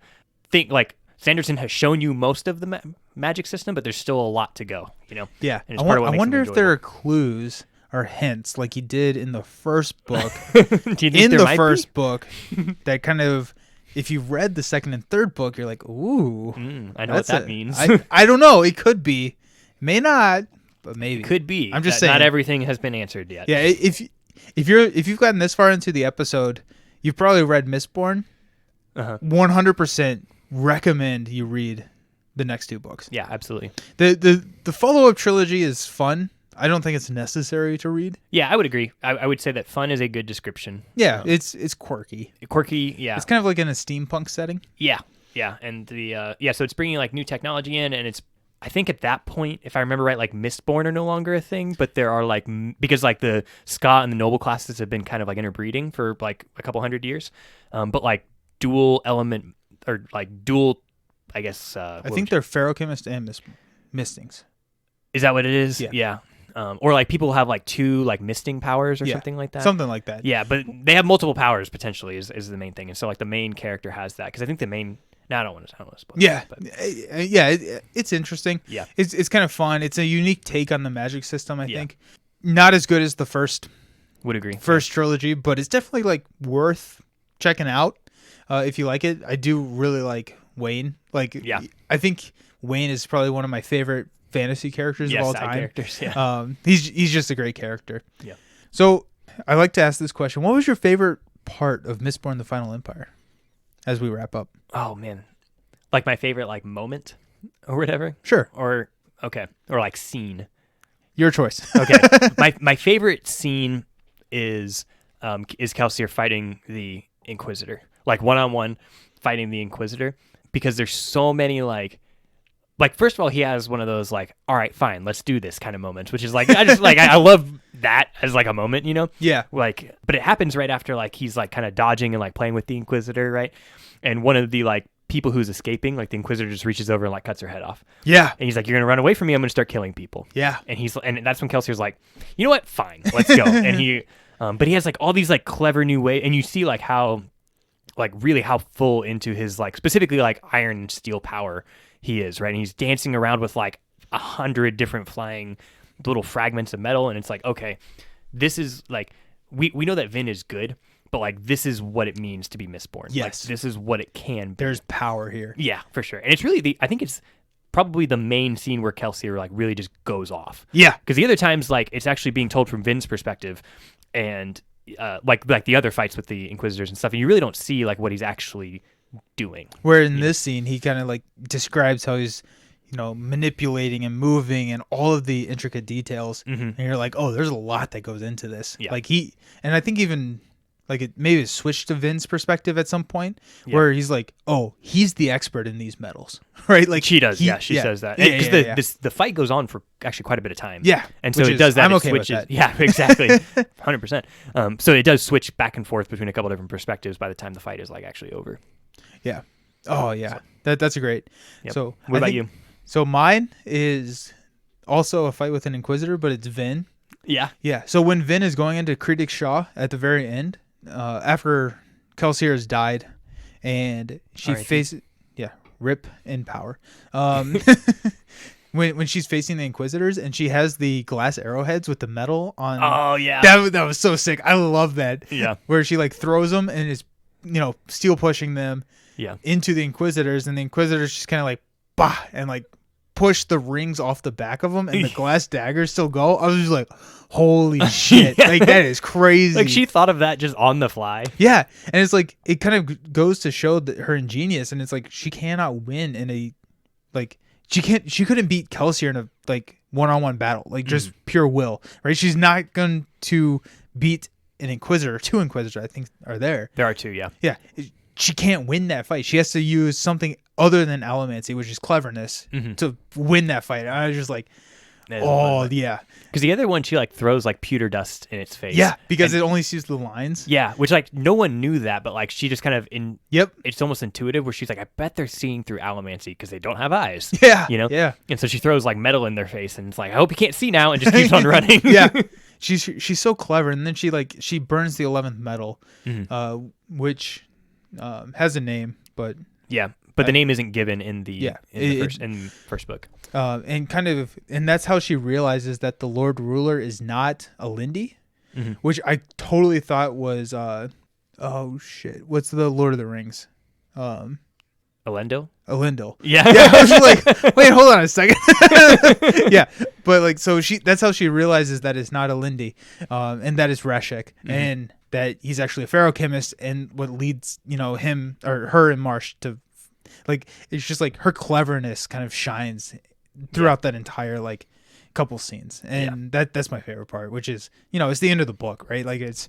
like Sanderson has shown you most of the magic system, but there's still a lot to go, you know? Yeah. And it's part of what I wonder makes if there are clues or hints like he did in the first book. Do you think in there the might first be? book that kind of, if you've read the second and third book, you're like, ooh. I know what that means. I don't know. It could be. May not, but maybe. It could be. I'm just saying. Not everything has been answered yet. Yeah, if you've gotten this far into the episode, you've probably read Mistborn. 100% recommend you read the next two books. Yeah, absolutely. The follow-up trilogy is fun. I don't think it's necessary to read. Yeah, I would agree. I would say that fun is a good description. Yeah, it's quirky. Quirky, yeah. It's kind of like in a steampunk setting. Yeah, and so it's bringing like new technology in, and it's, I think at that point, if I remember right, like Mistborn are no longer a thing, but there are like, because like the Ska and the noble classes have been kind of like interbreeding for like a couple hundred years, but like dual element or like dual, I guess. I think they're ferrochemist and mistings. Is that what it is? Yeah. Yeah. Or like people have like two like misting powers or something like that. Something like that. Yeah, but they have multiple powers potentially is the main thing, and so like the main character has that because I think the main. No, I don't want to spoil. Yeah, but. It's interesting. Yeah, it's kind of fun. It's a unique take on the magic system. I think not as good as the first. Would agree. First trilogy, but it's definitely like worth checking out if you like it. I do really like Wayne. Like, I think Wayne is probably one of my favorite fantasy characters of all time. Characters, yeah. He's just a great character. Yeah. So I like to ask this question: what was your favorite part of Mistborn: The Final Empire? As we wrap up. Oh man, like my favorite like moment or whatever. Sure. Or okay, or like scene. Your choice. Okay. My favorite scene is Kelsier fighting the Inquisitor, like one-on-one fighting the Inquisitor, because there's so many like first of all, he has one of those like, all right, fine, let's do this kind of moments, which is like, I just like, I love that as like a moment, you know? Yeah. Like, but it happens right after like he's like kind of dodging and like playing with the Inquisitor, right? And one of the like people who's escaping, like the Inquisitor just reaches over and like cuts her head off. Yeah. And he's like, you're gonna run away from me, I'm gonna start killing people. Yeah. And that's when Kelsier's like, you know what? Fine, let's go. And he, but he has like all these like clever new ways, and you see like how, like really how full into his like specifically like iron and steel power he is, right? And he's dancing around with like 100 different flying little fragments of metal, and it's like, okay, this is like we know that Vin is good, but like this is what it means to be Mistborn. Yes, like, this is what it can be. There's power here. Yeah, for sure. And it's really I think it's probably the main scene where Kelsier like really just goes off. Yeah. Because the other times, like, it's actually being told from Vin's perspective, and like the other fights with the Inquisitors and stuff, and you really don't see like what he's actually doing. Where in this scene, he kind of like describes how he's, manipulating and moving and all of the intricate details, and you're like, oh, there's a lot that goes into this. Yeah. Like and I think even like it maybe switched to Vin's perspective at some point, where he's like, oh, he's the expert in these metals, right? Like she does, she says that because the fight goes on for actually quite a bit of time. Yeah, and so it does that. I'm it okay switches, with that. Yeah, exactly, 100%. So it does switch back and forth between a couple different perspectives by the time the fight is like actually over. Yeah. Oh yeah, that's a great. Yep. So what about you? So mine is also a fight with an Inquisitor, but it's Vin. Yeah. Yeah. So when Vin is going into Creedic Shaw at the very end, after Kelsier has died, and she faces, rip in power. When she's facing the Inquisitors and she has the glass arrowheads with the metal on. Oh yeah. That was so sick. I love that. Yeah. Where she like throws them and is, steel pushing them. Yeah. Into the Inquisitors, and the Inquisitors just kind of like, bah, and like push the rings off the back of them, and the glass daggers still go. I was just like, holy shit. Like, that is crazy. Like, she thought of that just on the fly. Yeah. And it's like, it kind of goes to show that her ingenious, and it's like, she cannot win in a, like, she couldn't beat Kelsier in a, like, one-on-one battle. Like, just pure will, right? She's not going to beat an Inquisitor. 2 Inquisitors, I think, are there. There are 2, yeah. Yeah. She can't win that fight. She has to use something other than allomancy, which is cleverness, to win that fight. I was just like, oh, yeah. Because the other one, she like throws like pewter dust in its face. Yeah, because it only sees the lines. Yeah, which like no one knew that, but like she just kind of Yep. It's almost intuitive where she's like, I bet they're seeing through allomancy because they don't have eyes. Yeah. Yeah. And so she throws like metal in their face, and it's like, I hope you can't see now, and just keeps on running. Yeah. She's so clever, and then she burns the 11th metal, which has a name, but but the name isn't given in the first book. And that's how she realizes that the Lord Ruler is not a Lindy, which I totally thought was oh shit, what's the Lord of the Rings? Elendil? Elendil. Yeah. I was like, wait, hold on a second. Yeah, but like, so that's how she realizes that it's not a Lindy, and that it's Rashek, and that he's actually a ferochemist, and what leads him or her and Marsh to, like, it's just like her cleverness kind of shines throughout that entire like couple scenes, and that's my favorite part, which is it's the end of the book, right? Like it's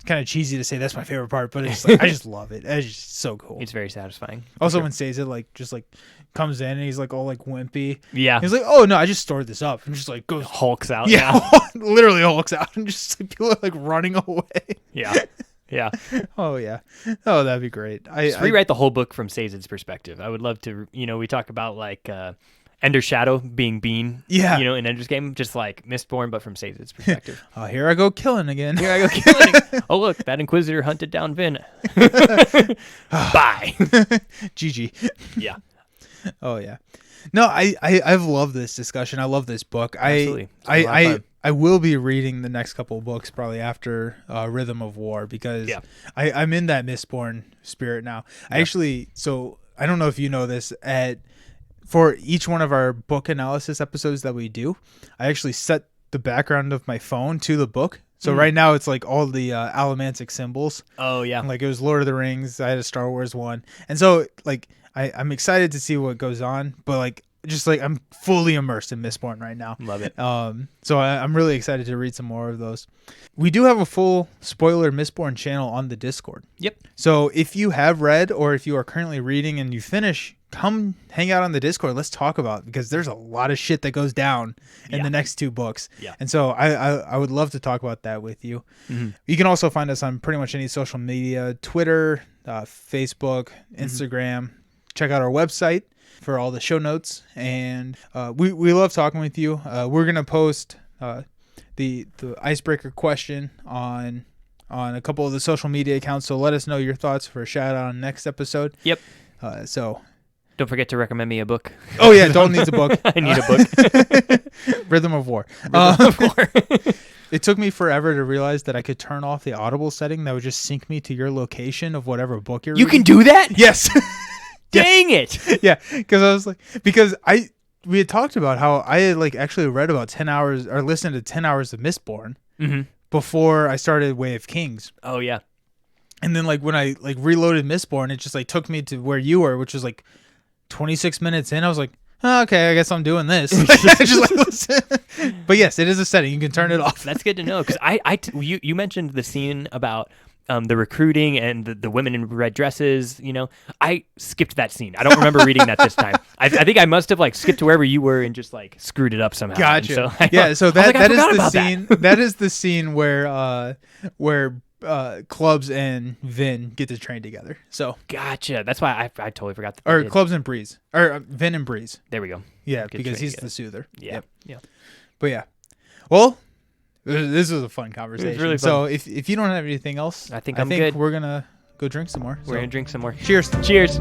kind of cheesy to say that's my favorite part, but it's like I just love it. It's just so cool. It's very satisfying. Also, when Seiza like just like comes in and he's like all like wimpy. Yeah. He's like, oh no, I just stored this up, and just like goes hulks out. Yeah, literally hulks out, and just like people are like running away. Yeah. Yeah. Oh yeah. Oh, that'd be great. Just rewrite the whole book from Seiza's perspective. I would love to. We talk about like Ender's Shadow being Bean. Yeah. In Ender's Game, just like Mistborn, but from Seiza's perspective. Oh, here I go killing again. Here I go killing. Oh look, that Inquisitor hunted down Vin. Bye. GG. Yeah. Oh yeah. No, I've loved this discussion. I love this book. Absolutely. I will be reading the next couple of books probably after Rhythm of War, because I'm in that Mistborn spirit now. Yeah. So I don't know if you know this, for each one of our book analysis episodes that we do, I actually set the background of my phone to the book. So right now it's like all the allomantic symbols. Oh yeah. Like it was Lord of the Rings. I had a Star Wars one. And so like I'm excited to see what goes on, but like just like I'm fully immersed in Mistborn right now. Love it. So I'm really excited to read some more of those. We do have a full spoiler Mistborn channel on the Discord. Yep. So if you have read, or if you are currently reading and you finish, come hang out on the Discord. Let's talk about it, because there's a lot of shit that goes down in the next 2 books. Yeah. And so I would love to talk about that with you. You can also find us on pretty much any social media, Twitter, Facebook, Instagram. Check out our website for all the show notes, and we love talking with you. We're gonna post the icebreaker question on a couple of the social media accounts, so let us know your thoughts for a shout out on next episode. Yep. So don't forget to recommend me a book. Oh yeah, Dalton needs a book. I need a book. Rhythm of War. It took me forever to realize that I could turn off the Audible setting that would just sync me to your location of whatever book you're reading. You can do that? Yes. Dang it! Yeah, because I was like, we had talked about how I had like actually read about 10 hours or listened to 10 hours of Mistborn before I started Way of Kings. Oh yeah. And then like when I like reloaded Mistborn, it just like took me to where you were, which was like 26 minutes in. I was like, oh, okay, I guess I'm doing this. Just like, listen. But yes, it is a setting. You can turn it off. That's good to know because you mentioned the scene about the recruiting and the women in red dresses. You know, I skipped that scene. I don't remember reading that this time. I think I must have like skipped to wherever you were and just like screwed it up somehow. Gotcha. So, So that is the scene. That. That is the scene where Clubs and Vin get to train together. So gotcha. That's why I totally forgot that. Or Clubs and Breeze, or Vin and Breeze. There we go. Yeah, because he's the soother. Yeah. Yep. Yeah. But yeah, well, this was a fun conversation. It was really fun. So if you don't have anything else, I think I'm good. We're gonna go drink some more. We're gonna drink some more. Cheers. Cheers.